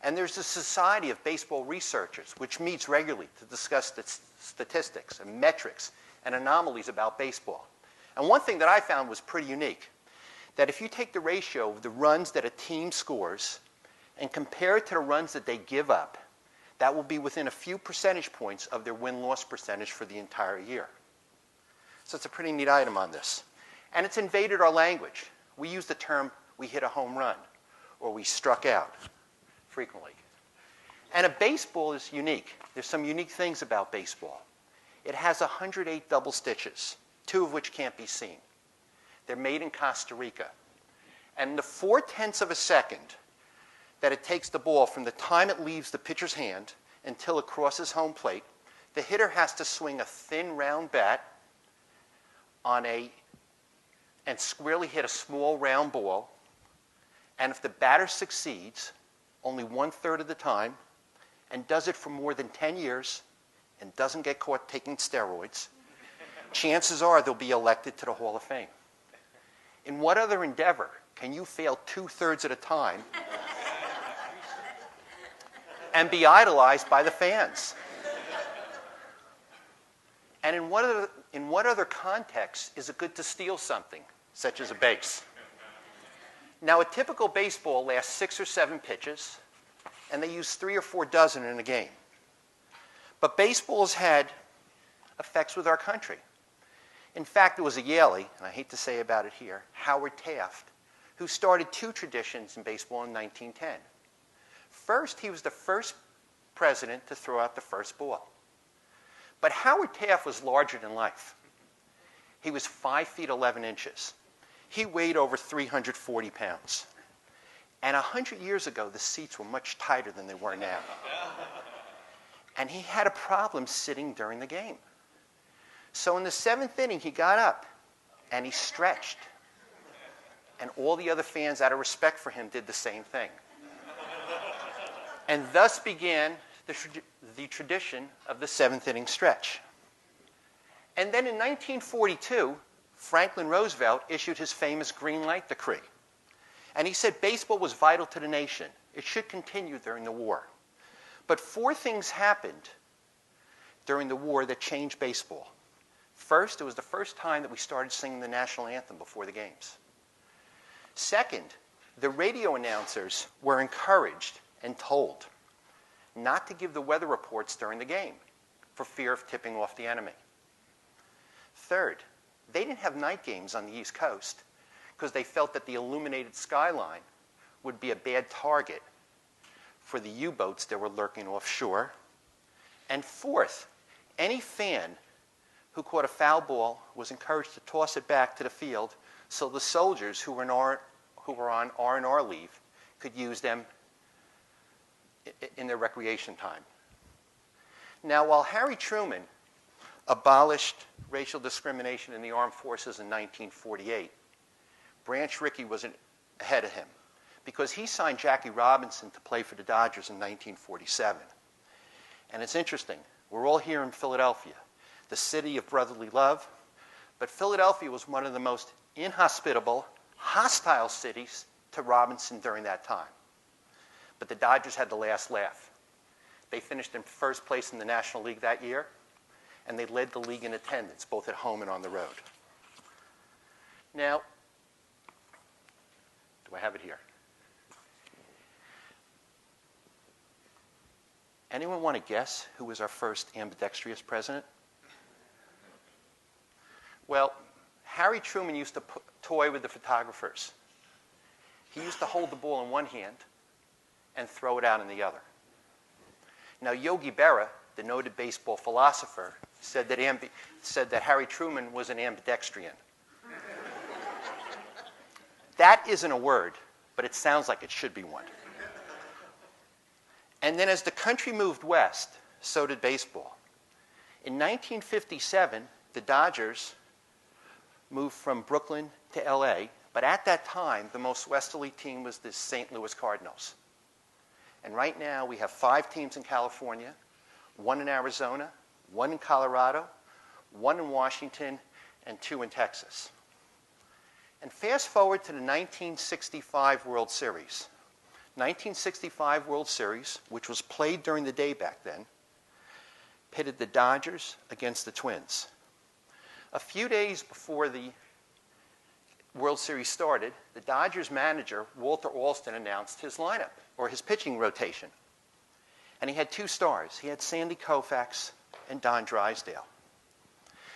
And there's a Society of Baseball Researchers which meets regularly to discuss statistics and metrics and anomalies about baseball. And one thing that I found was pretty unique, that if you take the ratio of the runs that a team scores and compare it to the runs that they give up, that will be within a few percentage points of their win-loss percentage for the entire year. So it's a pretty neat item on this. And it's invaded our language. We use the term, we hit a home run, or we struck out frequently. And a baseball is unique. There's some unique things about baseball. It has 108 double stitches, 2 of which can't be seen. They're made in Costa Rica. And the 0.4 of a second that it takes the ball from the time it leaves the pitcher's hand until it crosses home plate, the hitter has to swing a thin, round bat and squarely hit a small, round ball. And if the batter succeeds, only 1/3 of the time, and does it for more than 10 years, and doesn't get caught taking steroids, chances are they'll be elected to the Hall of Fame. In what other endeavor can you fail 2/3 of the time and be idolized by the fans? And in what other context is it good to steal something, such as a base? Now, a typical baseball lasts 6 or 7 pitches, and they use 3 or 4 dozen in a game. But baseball has had effects with our country. In fact, it was a Yalie, and I hate to say about it here, Howard Taft, who started 2 traditions in baseball in 1910. First, he was the first president to throw out the first ball. But Howard Taft was larger than life. He was 5 feet 11 inches. He weighed over 340 pounds. And 100 years ago, the seats were much tighter than they were now. And he had a problem sitting during the game. So in the 7th inning, he got up and he stretched. And all the other fans, out of respect for him, did the same thing. And thus began the tradition of the seventh inning stretch. And then in 1942, Franklin Roosevelt issued his famous green light decree. And he said baseball was vital to the nation. It should continue during the war. But 4 things happened during the war that changed baseball. First, it was the first time that we started singing the national anthem before the games. Second, the radio announcers were encouraged and told not to give the weather reports during the game for fear of tipping off the enemy. Third, they didn't have night games on the East Coast because they felt that the illuminated skyline would be a bad target for the U-boats that were lurking offshore. And fourth, any fan who caught a foul ball was encouraged to toss it back to the field so the soldiers who were on R&R leave could use them in their recreation time. Now, while Harry Truman abolished racial discrimination in the armed forces in 1948, Branch Rickey was ahead of him because he signed Jackie Robinson to play for the Dodgers in 1947. And it's interesting. We're all here in Philadelphia, the city of brotherly love, but Philadelphia was one of the most inhospitable, hostile cities to Robinson during that time. But the Dodgers had the last laugh. They finished in first place in the National League that year, and they led the league in attendance, both at home and on the road. Now, do I have it here? Anyone want to guess who was our first ambidextrous president? Well, Harry Truman used to toy with the photographers. He used to hold the ball in one hand and throw it out in the other. Now, Yogi Berra, the noted baseball philosopher, said that Harry Truman was an ambidextrian. That isn't a word, but it sounds like it should be one. And then as the country moved west, so did baseball. In 1957, the Dodgers moved from Brooklyn to LA, but at that time, the most westerly team was the St. Louis Cardinals. And right now, we have 5 teams in California, 1 in Arizona, 1 in Colorado, 1 in Washington, and 2 in Texas. And fast forward to the 1965 World Series. 1965 World Series, which was played during the day back then, pitted the Dodgers against the Twins. A few days before the World Series started, the Dodgers manager, Walter Alston, announced his lineup, or his pitching rotation. And he had 2 stars. He had Sandy Koufax and Don Drysdale.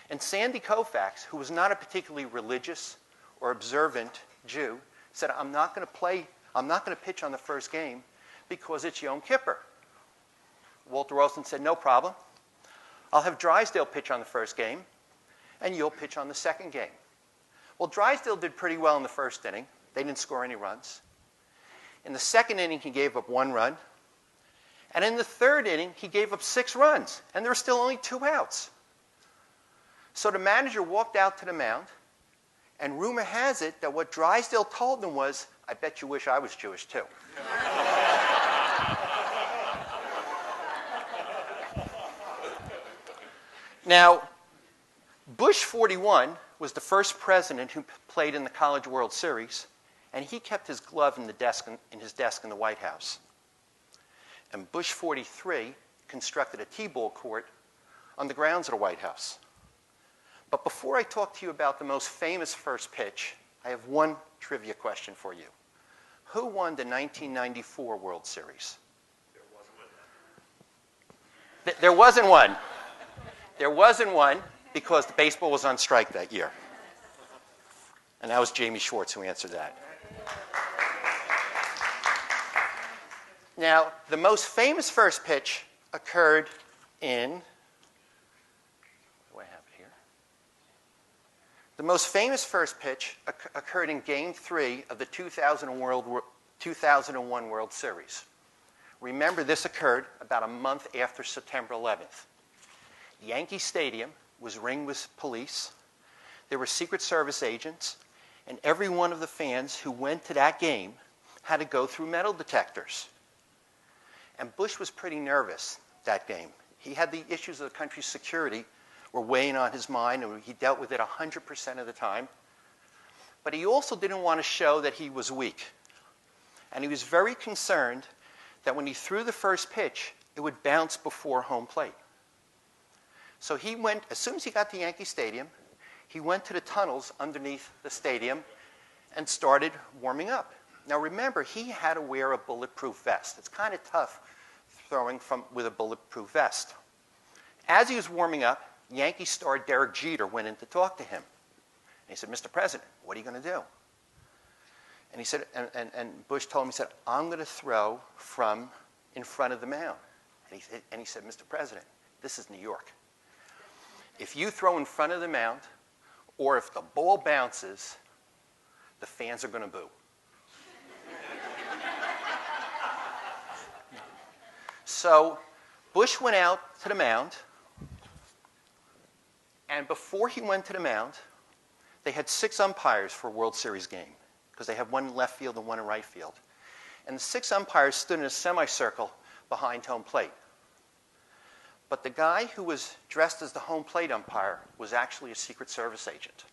And Sandy Koufax, who was not a particularly religious or observant Jew, said, I'm not going to pitch on the first game because it's Yom Kippur. Walter Alston said, no problem. I'll have Drysdale pitch on the first game, and you'll pitch on the second game. Well, Drysdale did pretty well in the first inning. They didn't score any runs. In the second inning, he gave up 1 run. And in the third inning, he gave up 6 runs, and there were still only 2 outs. So the manager walked out to the mound, and rumor has it that what Drysdale told him was, I bet you wish I was Jewish too. Now, Bush 41 was the first president who played in the College World Series, and he kept his glove in his desk in the White House. And Bush 43 constructed a T-ball court on the grounds of the White House. But before I talk to you about the most famous first pitch, I have one trivia question for you. Who won the 1994 World Series? There wasn't one. There wasn't one because the baseball was on strike that year. And that was Jamie Schwartz who answered that. Now, the most famous first pitch occurred in... The most famous first pitch occurred in Game 3 of the 2001 World Series. Remember, this occurred about a month after September 11th. Yankee Stadium was ringed with police. There were Secret Service agents, and every one of the fans who went to that game had to go through metal detectors. And Bush was pretty nervous that game. He had the issues of the country's security were weighing on his mind, and he dealt with it 100% of the time. But he also didn't want to show that he was weak. And he was very concerned that when he threw the first pitch, it would bounce before home plate. So he went, as soon as he got to Yankee Stadium, he went to the tunnels underneath the stadium and started warming up. Now remember, he had to wear a bulletproof vest. It's kind of tough throwing with a bulletproof vest. As he was warming up, Yankee star Derek Jeter went in to talk to him. And he said, "Mr. President, what are you going to do?" And he said, and Bush told him, he said, "I'm going to throw from in front of the mound." And he said, "Mr. President, this is New York. If you throw in front of the mound, or if the ball bounces, the fans are going to boo." So Bush went out to the mound, and before he went to the mound, they had 6 umpires for a World Series game, because they have one in left field and one in right field. And the 6 umpires stood in a semicircle behind home plate. But the guy who was dressed as the home plate umpire was actually a Secret Service agent.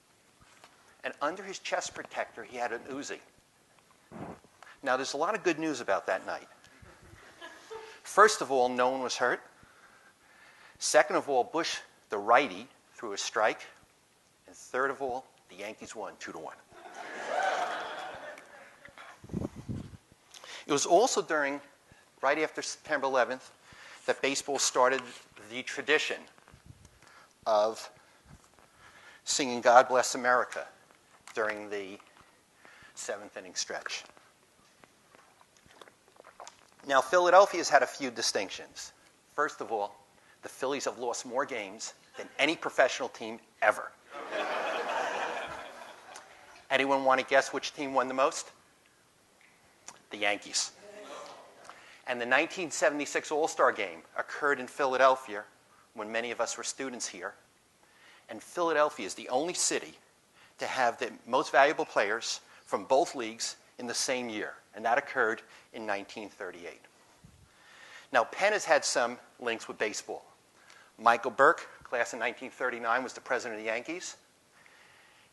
And under his chest protector, he had an Uzi. Now, there's a lot of good news about that night. First of all, no one was hurt. Second of all, Bush, the righty, threw a strike. And third of all, the Yankees won 2-1. It was also right after September 11th, that baseball started the tradition of singing "God Bless America" during the 7th inning stretch. Now, Philadelphia's had a few distinctions. First of all, the Phillies have lost more games than any professional team ever. Anyone want to guess which team won the most? The Yankees. And the 1976 All-Star Game occurred in Philadelphia when many of us were students here. And Philadelphia is the only city to have the most valuable players from both leagues in the same year. And that occurred in 1938. Now, Penn has had some links with baseball. Michael Burke, class in 1939, was the president of the Yankees.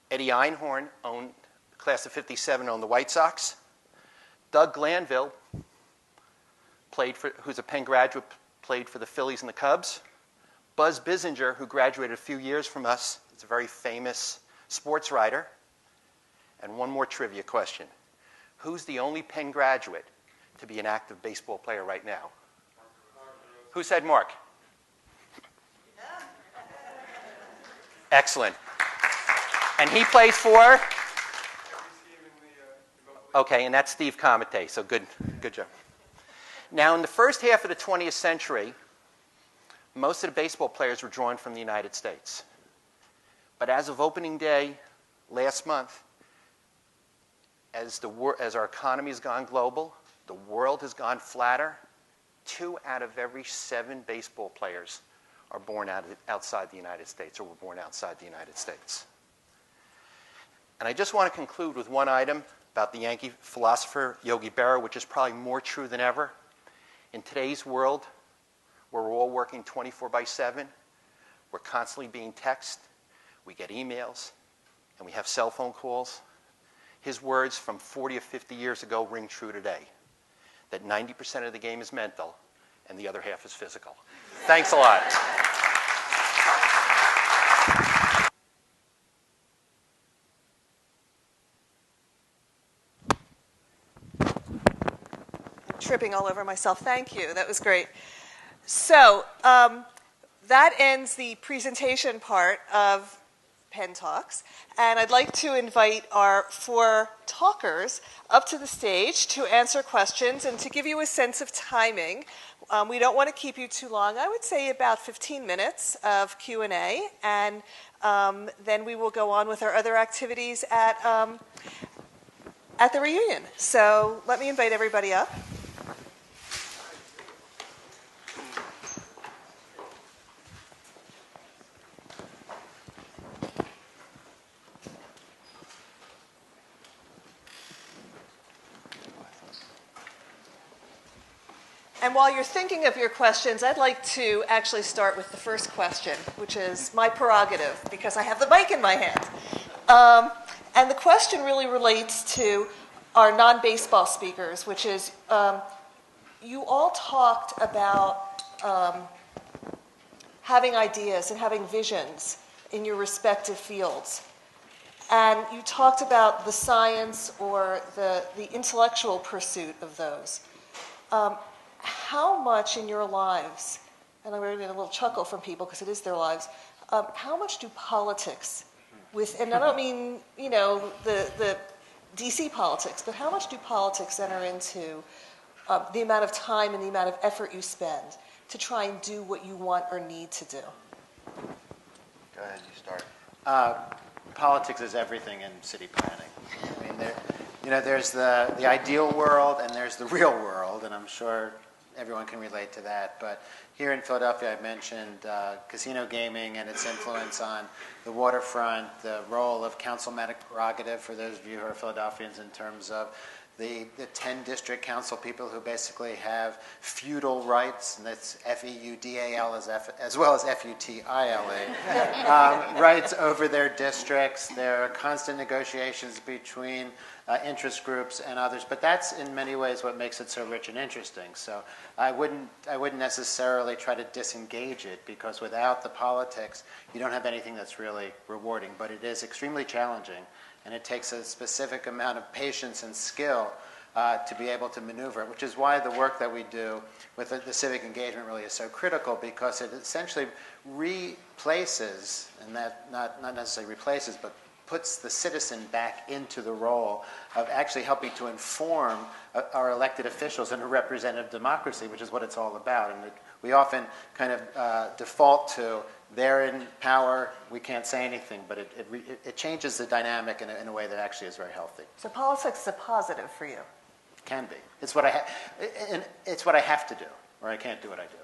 Eddie Einhorn, class of 57, owned the White Sox. Doug Glanville, who's a Penn graduate, played for the Phillies and the Cubs. Buzz Bissinger, who graduated a few years from us, is a very famous sports writer. And one more trivia question. Who's the only Penn graduate to be an active baseball player right now? Who said Mark? Excellent. And he plays for? Okay, and that's Steve Comite, so good job. Now, in the first half of the 20th century, most of the baseball players were drawn from the United States. But as of opening day last month, as our economy has gone global, the world has gone flatter, 2 out of every 7 baseball players are born outside the United States, or were born outside the United States. And I just want to conclude with one item about the Yankee philosopher Yogi Berra, which is probably more true than ever. In today's world, where we're all working 24/7, we're constantly being texted, we get emails, and we have cell phone calls. His words from 40 or 50 years ago ring true today, that 90% of the game is mental and the other half is physical. Thanks a lot. Tripping all over myself. Thank you. That was great. So that ends the presentation part of Penn Talks. And I'd like to invite our 4 talkers up to the stage to answer questions and to give you a sense of timing. We don't want to keep you too long. I would say about 15 minutes of Q&A, and then we will go on with our other activities at the reunion. So let me invite everybody up. And while you're thinking of your questions, I'd like to actually start with the first question, which is my prerogative, because I have the mic in my hand. And the question really relates to our non-baseball speakers, which is, you all talked about having ideas and having visions in your respective fields. And you talked about the science or the intellectual pursuit of those. How much in your lives, and I'm going to get a little chuckle from people because it is their lives, how much do politics, and I don't mean, the DC politics, but how much do politics enter into the amount of time and the amount of effort you spend to try and do what you want or need to do? Go ahead, you start. Politics is everything in city planning. I mean, there's the ideal world and there's the real world, and I'm sure everyone can relate to that. But here in Philadelphia, I mentioned casino gaming and its influence on the waterfront, the role of councilmanic prerogative for those of you who are Philadelphians in terms of the 10 district council people who basically have feudal rights, and that's F-E-U-D-A-L as well as F-U-T-I-L-A, rights over their districts. There are constant negotiations between interest groups and others, but that's in many ways what makes it so rich and interesting. So I wouldn't necessarily try to disengage it, because without the politics, you don't have anything that's really rewarding, but it is extremely challenging. And it takes a specific amount of patience and skill to be able to maneuver it, which is why the work that we do with the civic engagement really is so critical, because it essentially replaces, and that not necessarily replaces, but puts the citizen back into the role of actually helping to inform our elected officials in a representative democracy, which is what it's all about. And we often kind of default to, they're in power, we can't say anything, but it changes the dynamic in a way that actually is very healthy. So politics is a positive for you? Can be. It's what I have to do, or I can't do what I do.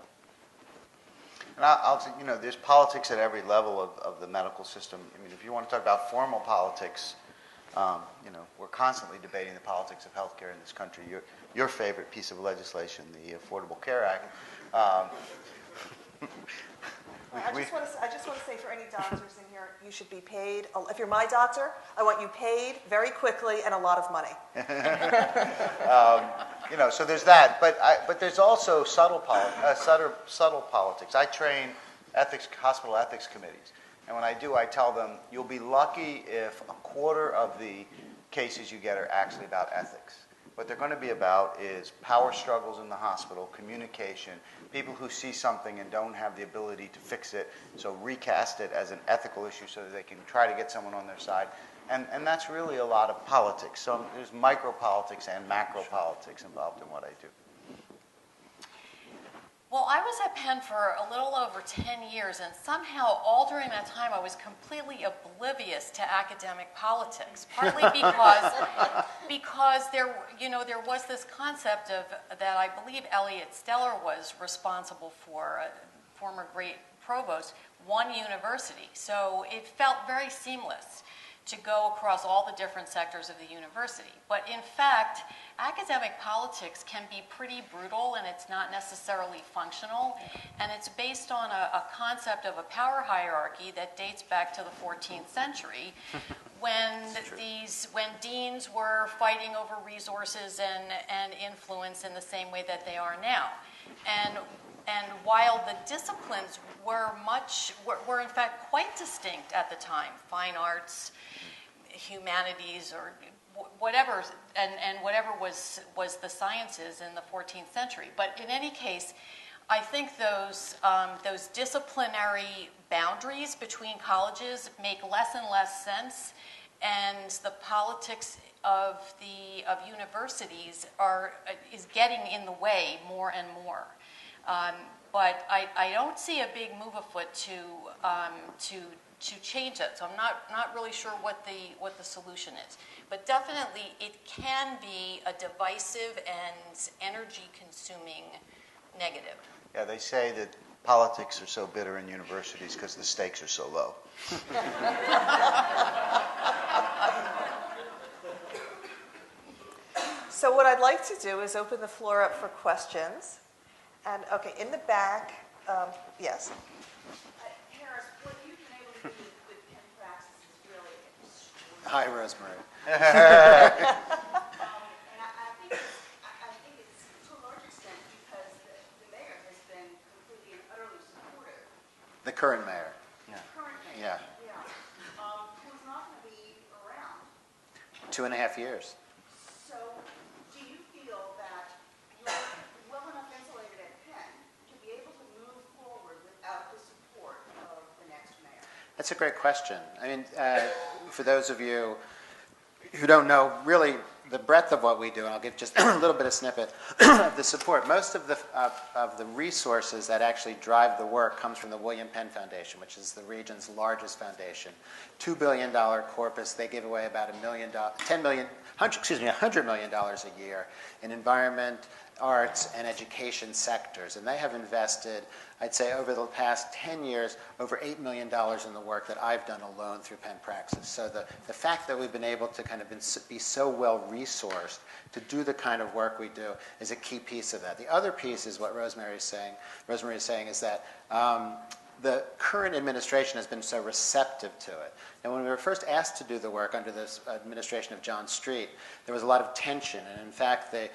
And I'll say, there's politics at every level of the medical system. I mean, if you want to talk about formal politics, we're constantly debating the politics of healthcare in this country. Your favorite piece of legislation, the Affordable Care Act. I just want to say, for any doctors in here, you should be paid. If you're my doctor, I want you paid very quickly and a lot of money. So there's that. But there's also subtle politics. I train hospital ethics committees. And when I do, I tell them, you'll be lucky if a quarter of the cases you get are actually about ethics. What they're going to be about is power struggles in the hospital, communication, people who see something and don't have the ability to fix it, so recast it as an ethical issue so that they can try to get someone on their side. And that's really a lot of politics. So there's micro-politics and macro-politics involved in what I do. Well, I was at Penn for a little over 10 years, and somehow all during that time I was completely oblivious to academic politics, partly because there was this concept of that I believe Elliot Steller was responsible for, a former great provost, one university. So it felt very seamless to go across all the different sectors of the university. But in fact, academic politics can be pretty brutal, and it's not necessarily functional, and it's based on a concept of a power hierarchy that dates back to the 14th century when deans were fighting over resources and influence in the same way that they are now. And while the disciplines were in fact quite distinct at the time, fine arts, humanities, or whatever, and whatever was the sciences in the 14th century. But in any case, I think those disciplinary boundaries between colleges make less and less sense, and the politics of universities is getting in the way more and more. But I don't see a big move afoot to change it. So I'm not really sure what the solution is. But definitely it can be a divisive and energy-consuming negative. Yeah, they say that politics are so bitter in universities because the stakes are so low. So what I'd like to do is open the floor up for questions. And, okay, in the back, yes. Harris, what you've been able to do with Penn Praxis is really extraordinary. Hi, Rosemary. And I think it's to a large extent because the mayor has been completely and utterly supportive. The current mayor. The current mayor. Yeah. Who's not going to be around. 2.5 years. So, do you feel that you're well enough insulated at Penn to be able to move forward without the support of the next mayor? That's a great question. I mean, for those of you who don't know really the breadth of what we do, and I'll give just a little bit of snippet of the support. Most of the resources that actually drive the work comes from the William Penn Foundation, which is the region's largest foundation. $2 billion corpus. They give away about $100 million a year in environment, arts, and education sectors. And they have invested, I'd say, over the past 10 years, over $8 million in the work that I've done alone through Penn Praxis. So the fact that we've been able to kind of be so well resourced to do the kind of work we do is a key piece of that. The other piece is what Rosemary is saying. Rosemary is saying is that the current administration has been so receptive to it. And when we were first asked to do the work under this administration of John Street, there was a lot of tension. And in fact, the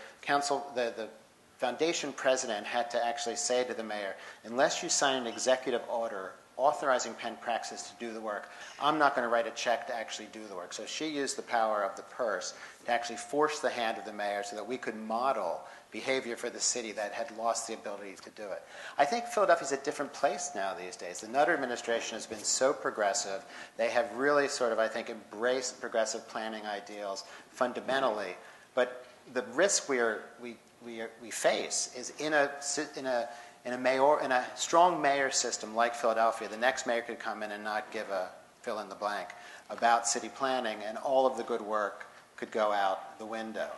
foundation president had to actually say to the mayor, unless you sign an executive order authorizing Penn Praxis to do the work, I'm not going to write a check to actually do the work. So she used the power of the purse to actually force the hand of the mayor so that we could model behavior for the city that had lost the ability to do it. I think Philadelphia's a different place now these days. The Nutter administration has been so progressive. They have really sort of, I think, embraced progressive planning ideals fundamentally. But the risk we face is in a strong mayor system like Philadelphia, the next mayor could come in and not give a fill in the blank about city planning, and all of the good work could go out the window.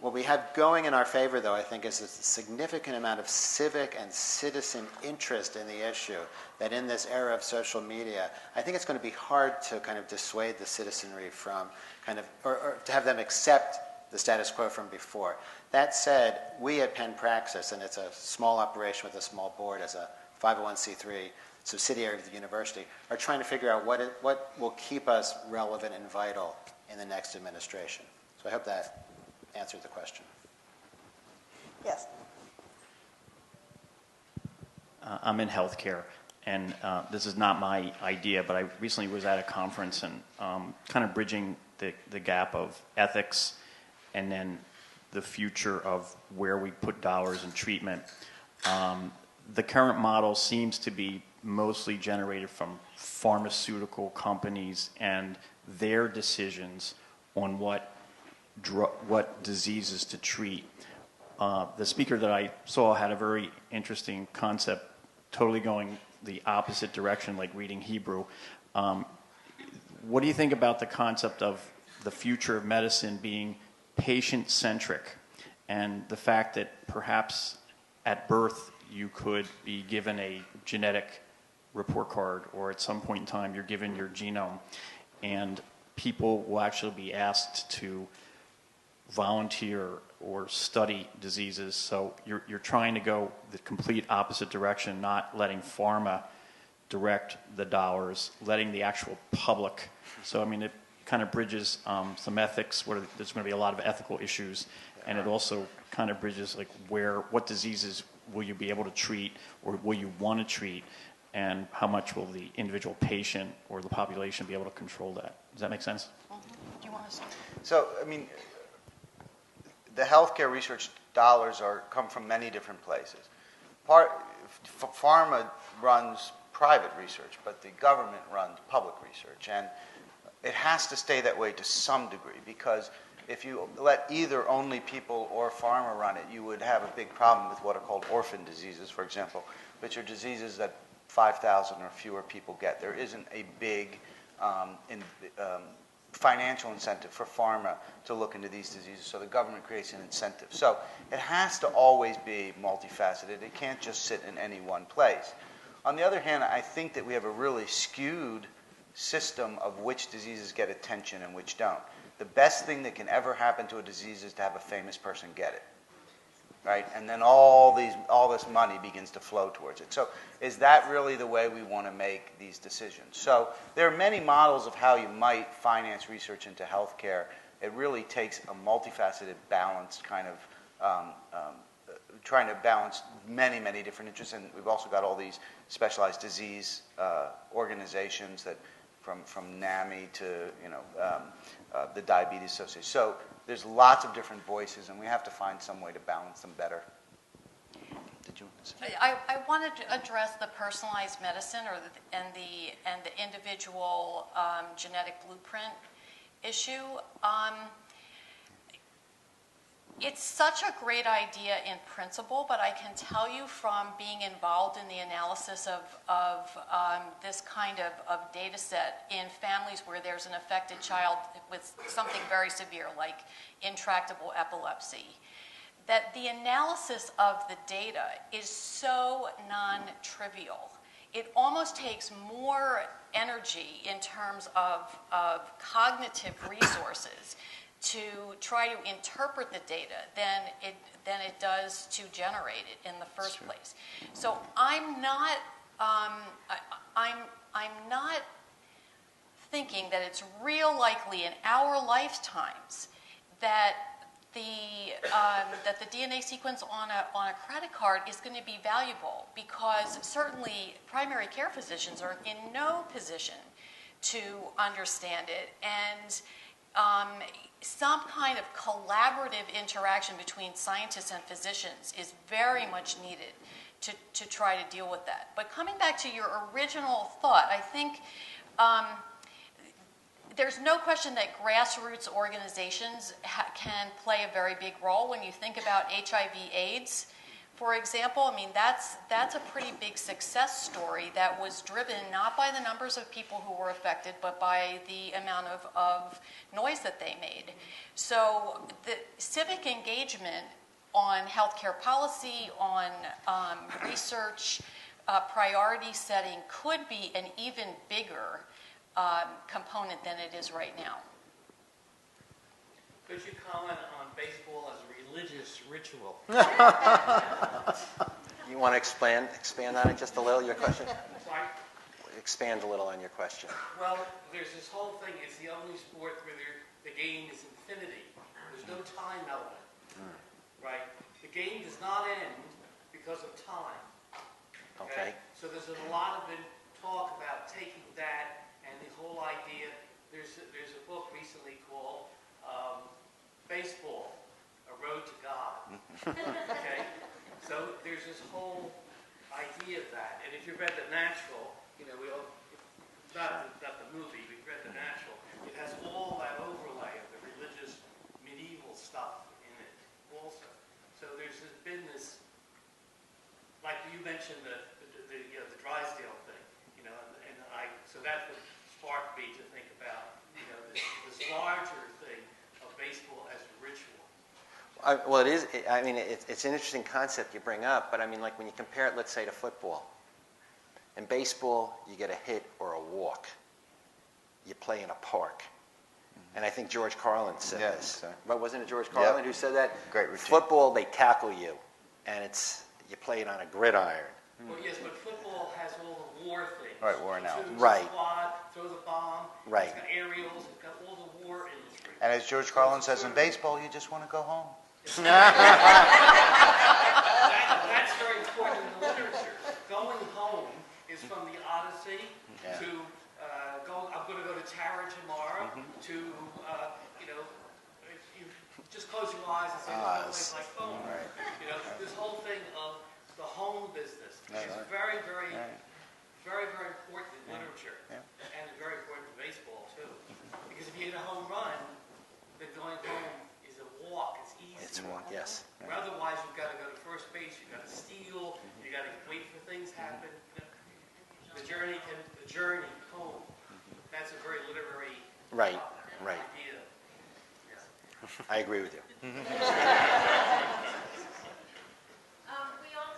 What we have going in our favor, though, I think, is a significant amount of civic and citizen interest in the issue that in this era of social media, I think it's going to be hard to kind of dissuade the citizenry from kind of, or to have them accept the status quo from before. That said, we at Penn Praxis, and it's a small operation with a small board as a 501c3 subsidiary of the university, are trying to figure out what will keep us relevant and vital in the next administration. So I hope that answered the question. Yes. I'm in healthcare, and this is not my idea, but I recently was at a conference and kind of bridging the gap of ethics and then the future of where we put dollars in treatment. The current model seems to be mostly generated from pharmaceutical companies and their decisions on what diseases to treat. The speaker that I saw had a very interesting concept, totally going the opposite direction, like reading Hebrew. What do you think about the concept of the future of medicine being patient-centric, and the fact that perhaps at birth you could be given a genetic report card, or at some point in time you're given your genome, and people will actually be asked to volunteer or study diseases. So you're trying to go the complete opposite direction, not letting pharma direct the dollars, letting the actual public. So I mean, it kind of bridges some ethics where there's going to be a lot of ethical issues, and it also kind of bridges like what diseases will you be able to treat, or will you want to treat, and how much will the individual patient or the population be able to control that? Does that make sense? Mm-hmm. Do you want to say? So, I mean, the healthcare research dollars come from many different places. Pharma runs private research, but the government runs public research, and it has to stay that way to some degree, because if you let either only people or pharma run it, you would have a big problem with what are called orphan diseases, for example, which are diseases that 5,000 or fewer people get. There isn't a big financial incentive for pharma to look into these diseases, so the government creates an incentive. So it has to always be multifaceted. It can't just sit in any one place. On the other hand, I think that we have a really skewed system of which diseases get attention and which don't. The best thing that can ever happen to a disease is to have a famous person get it. right? And then all this money begins to flow towards it. So is that really the way we want to make these decisions? So there are many models of how you might finance research into healthcare. It really takes a multifaceted, balanced kind of trying to balance many, many different interests. And we've also got all these specialized disease organizations that from NAMI to the Diabetes Association. So there's lots of different voices, and we have to find some way to balance them better. Did you want to say? I wanted to address the personalized medicine and the individual genetic blueprint issue. It's such a great idea in principle, but I can tell you from being involved in the analysis of this kind of data set in families where there's an affected child with something very severe like intractable epilepsy, that the analysis of the data is so non-trivial. It almost takes more energy in terms of cognitive resources to try to interpret the data than it does to generate it in the first place. So I'm not thinking that it's real likely in our lifetimes that the DNA sequence on a credit card is going to be valuable, because certainly primary care physicians are in no position to understand it, and some kind of collaborative interaction between scientists and physicians is very much needed to try to deal with that. But coming back to your original thought, I think there's no question that grassroots organizations can play a very big role. When you think about HIV/AIDS, for example, I mean, that's a pretty big success story that was driven not by the numbers of people who were affected, but by the amount of noise that they made. So the civic engagement on healthcare policy, on research priority setting could be an even bigger component than it is right now. Could you comment on baseball as a religious ritual? You want to expand on it just a little, your question? Sorry? Expand a little on your question. Well, there's this whole thing. It's the only sport where the game is infinity. There's no time element, right? The game does not end because of time. Okay. So there's a lot of talk about taking that and the whole idea. There's a book recently called Baseball, A Road to God. Okay? So there's this whole idea of that. And if you read The Natural, we all, not the movie, we've read The Natural, it has all that overlay of the religious medieval stuff in it also. So there's been this, like you mentioned the Drysdale thing, so that would spark me to think about, this larger thing of baseball as a ritual. Well, it is. I mean, it's an interesting concept you bring up, but I mean, like when you compare it, let's say, to football. In baseball, you get a hit or a walk. You play in a park. And I think George Carlin said this. But wasn't it George Carlin who said that? Great routine. Football, they tackle you, and you play it on a gridiron. Well, yes, but football has all the war things. Right, war analogy. Right. Squad, throw the bomb. Right. It's got aerials. It's got all the war industry. And as George Carlin says, in baseball, you just want to go home. That's very important in the literature. Going home is from the Odyssey to I'm going to go to Tara tomorrow to, if you just close your eyes and say, oh, it's like home. Right. This whole thing of the home business is very, very, very, very important in literature and very important in baseball too. Because if you hit a home run, then going home is a walk. It's easy. It's a walk, yes. Or otherwise, you've got to go to first base. You've got to steal. You got to wait for things to happen. The journey home. That's a very literary Right. idea. Yeah. I agree with you. We all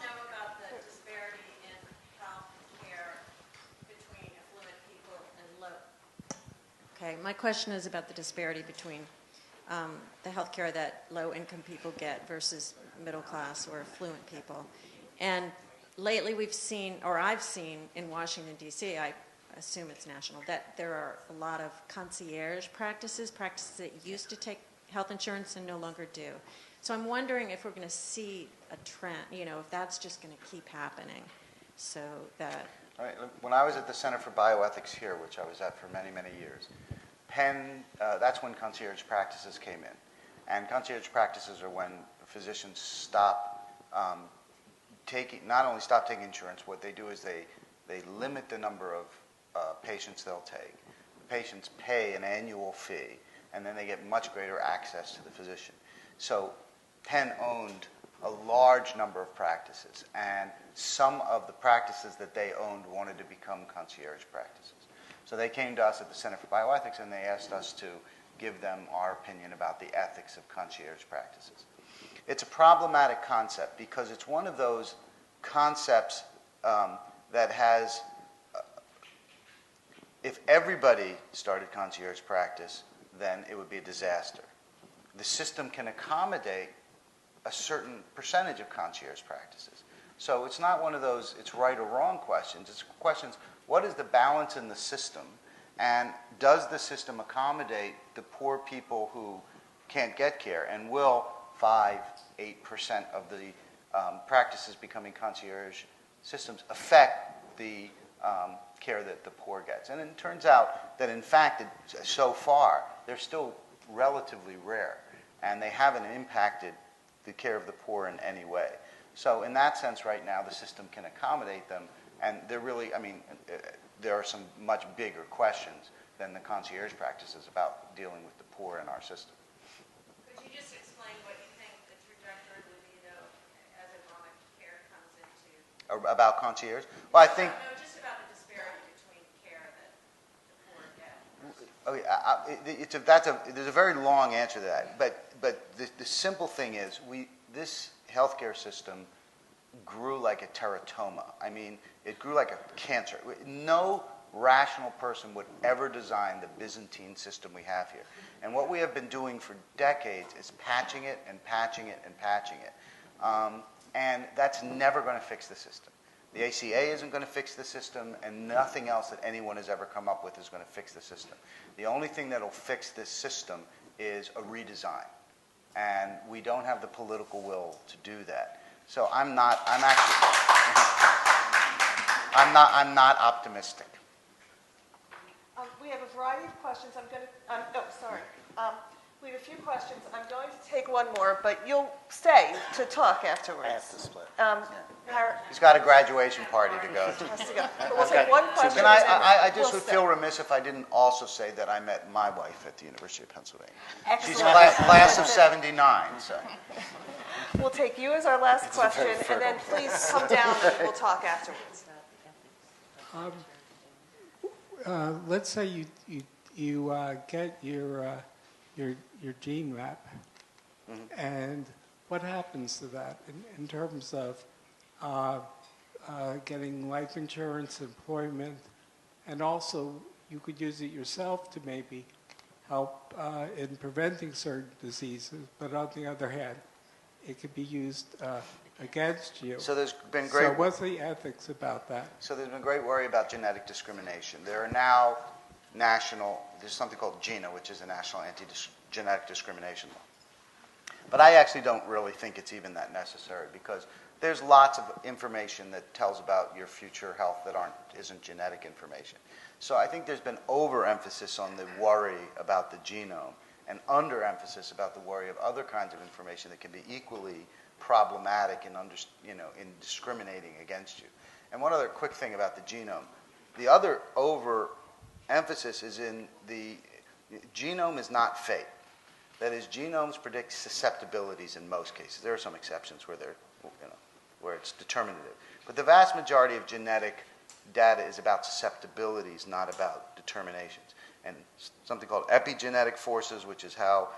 know about the disparity in health care between affluent people and low. Okay, my question is about the disparity between the health care that low-income people get versus middle class or affluent people. And lately we've seen, or I've seen in Washington, D.C., I assume it's national, that there are a lot of concierge practices that used to take health insurance and no longer do. So I'm wondering if we're going to see a trend, if that's just going to keep happening, so that... All right. When I was at the Center for Bioethics here, which I was at for many, many years, Penn, that's when concierge practices came in. And concierge practices are when physicians not only stop taking insurance, what they do is they limit the number of patients they'll take. The patients pay an annual fee, and then they get much greater access to the physician. So Penn owned a large number of practices, and some of the practices that they owned wanted to become concierge practices. So they came to us at the Center for Bioethics, and they asked us to give them our opinion about the ethics of concierge practices. It's a problematic concept because it's one of those concepts that has, if everybody started concierge practice, then it would be a disaster. The system can accommodate a certain percentage of concierge practices. So it's not one of those it's right or wrong questions. It's questions, what is the balance in the system? And does the system accommodate the poor people who can't get care? And will 5-8% of the practices becoming concierge systems affect the care that the poor gets? And it turns out that, in fact, so far, they're still relatively rare, and they haven't impacted the care of the poor in any way. So in that sense, right now, the system can accommodate them, and they're really, there are some much bigger questions than the concierge practices about dealing with the poor in our system. Could you just explain what you think the trajectory would be, though, as economic care comes into... About concierge? Well, I think... No, just about the disparity between care that the poor get. There's a very long answer to that, but the simple thing is this healthcare system grew like a teratoma. It grew like a cancer. No rational person would ever design the Byzantine system we have here. And what we have been doing for decades is patching it and patching it and patching it. And that's never going to fix the system. The ACA isn't going to fix the system, and nothing else that anyone has ever come up with is going to fix the system. The only thing that will fix this system is a redesign. And we don't have the political will to do that. So I'm not optimistic. We have a variety of questions. We have a few questions. I'm going to take one more, but you'll stay to talk afterwards. I have to split. He's got a graduation party to go to. Has to go. But we'll take one question. I just would feel remiss if I didn't also say that I met my wife at the University of Pennsylvania. Excellent. She's class of '79. So. We'll take you as our last question, and then please come down and we'll talk afterwards. Let's say you get your gene map, and what happens to that in terms of getting life insurance, employment, and also you could use it yourself to maybe help in preventing certain diseases, but on the other hand, it could be used against you. So there's been great. So what's the ethics about that? So there's been great worry about genetic discrimination. There are now there's something called GINA, which is a national anti-genetic discrimination law. But I actually don't really think it's even that necessary because there's lots of information that tells about your future health that isn't genetic information. So I think there's been overemphasis on the worry about the genome and underemphasis about the worry of other kinds of information that can be equally problematic in discriminating against you. And one other quick thing about the genome. The other overemphasis is in the genome is not fate. That is, genomes predict susceptibilities in most cases. There are some exceptions where where it's determinative. But the vast majority of genetic data is about susceptibilities, not about determinations. And something called epigenetic forces, which is how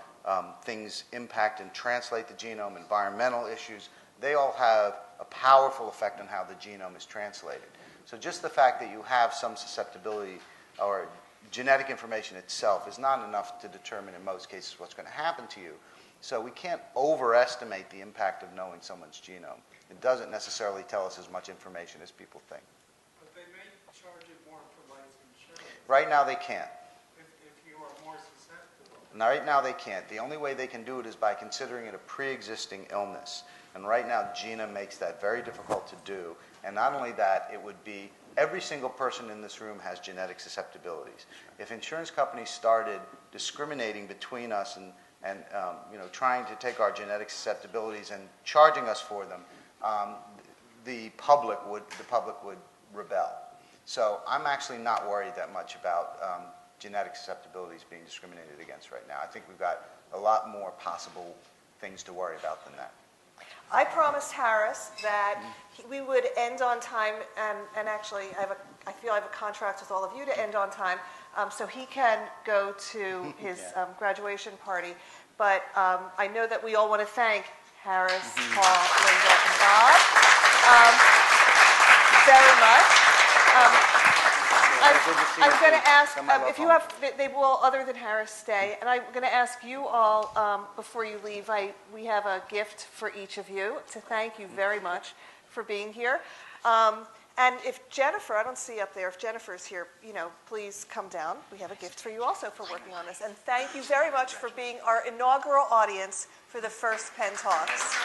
things impact and translate the genome, environmental issues, they all have a powerful effect on how the genome is translated. So just the fact that you have some susceptibility or genetic information itself is not enough to determine in most cases what's going to happen to you. So we can't overestimate the impact of knowing someone's genome. It doesn't necessarily tell us as much information as people think. But they may charge you more for life insurance Right now they can't. if you are more susceptible. Now, right now they can't. The only way they can do it is by considering it a pre-existing illness. And right now GINA makes that very difficult to do. And not only that, it would be every single person in this room has genetic susceptibilities. If insurance companies started discriminating between us and trying to take our genetic susceptibilities and charging us for them, the public would rebel. So I'm actually not worried that much about genetic susceptibilities being discriminated against right now. I think we've got a lot more possible things to worry about than that. I promised Harris that we would end on time, and actually I feel I have a contract with all of you to end on time, so he can go to his graduation party. But I know that we all want to thank Harris, Paul, Linda, and Bob very much. I'm going to ask if you have, they will, other than Harris, stay. And I'm going to ask you all, before you leave, we have a gift for each of you to thank you very much for being here. And if Jennifer, I don't see up there, if Jennifer's here, please come down. We have a gift for you also for working on this. And thank you very much for being our inaugural audience for the first Penn Talks.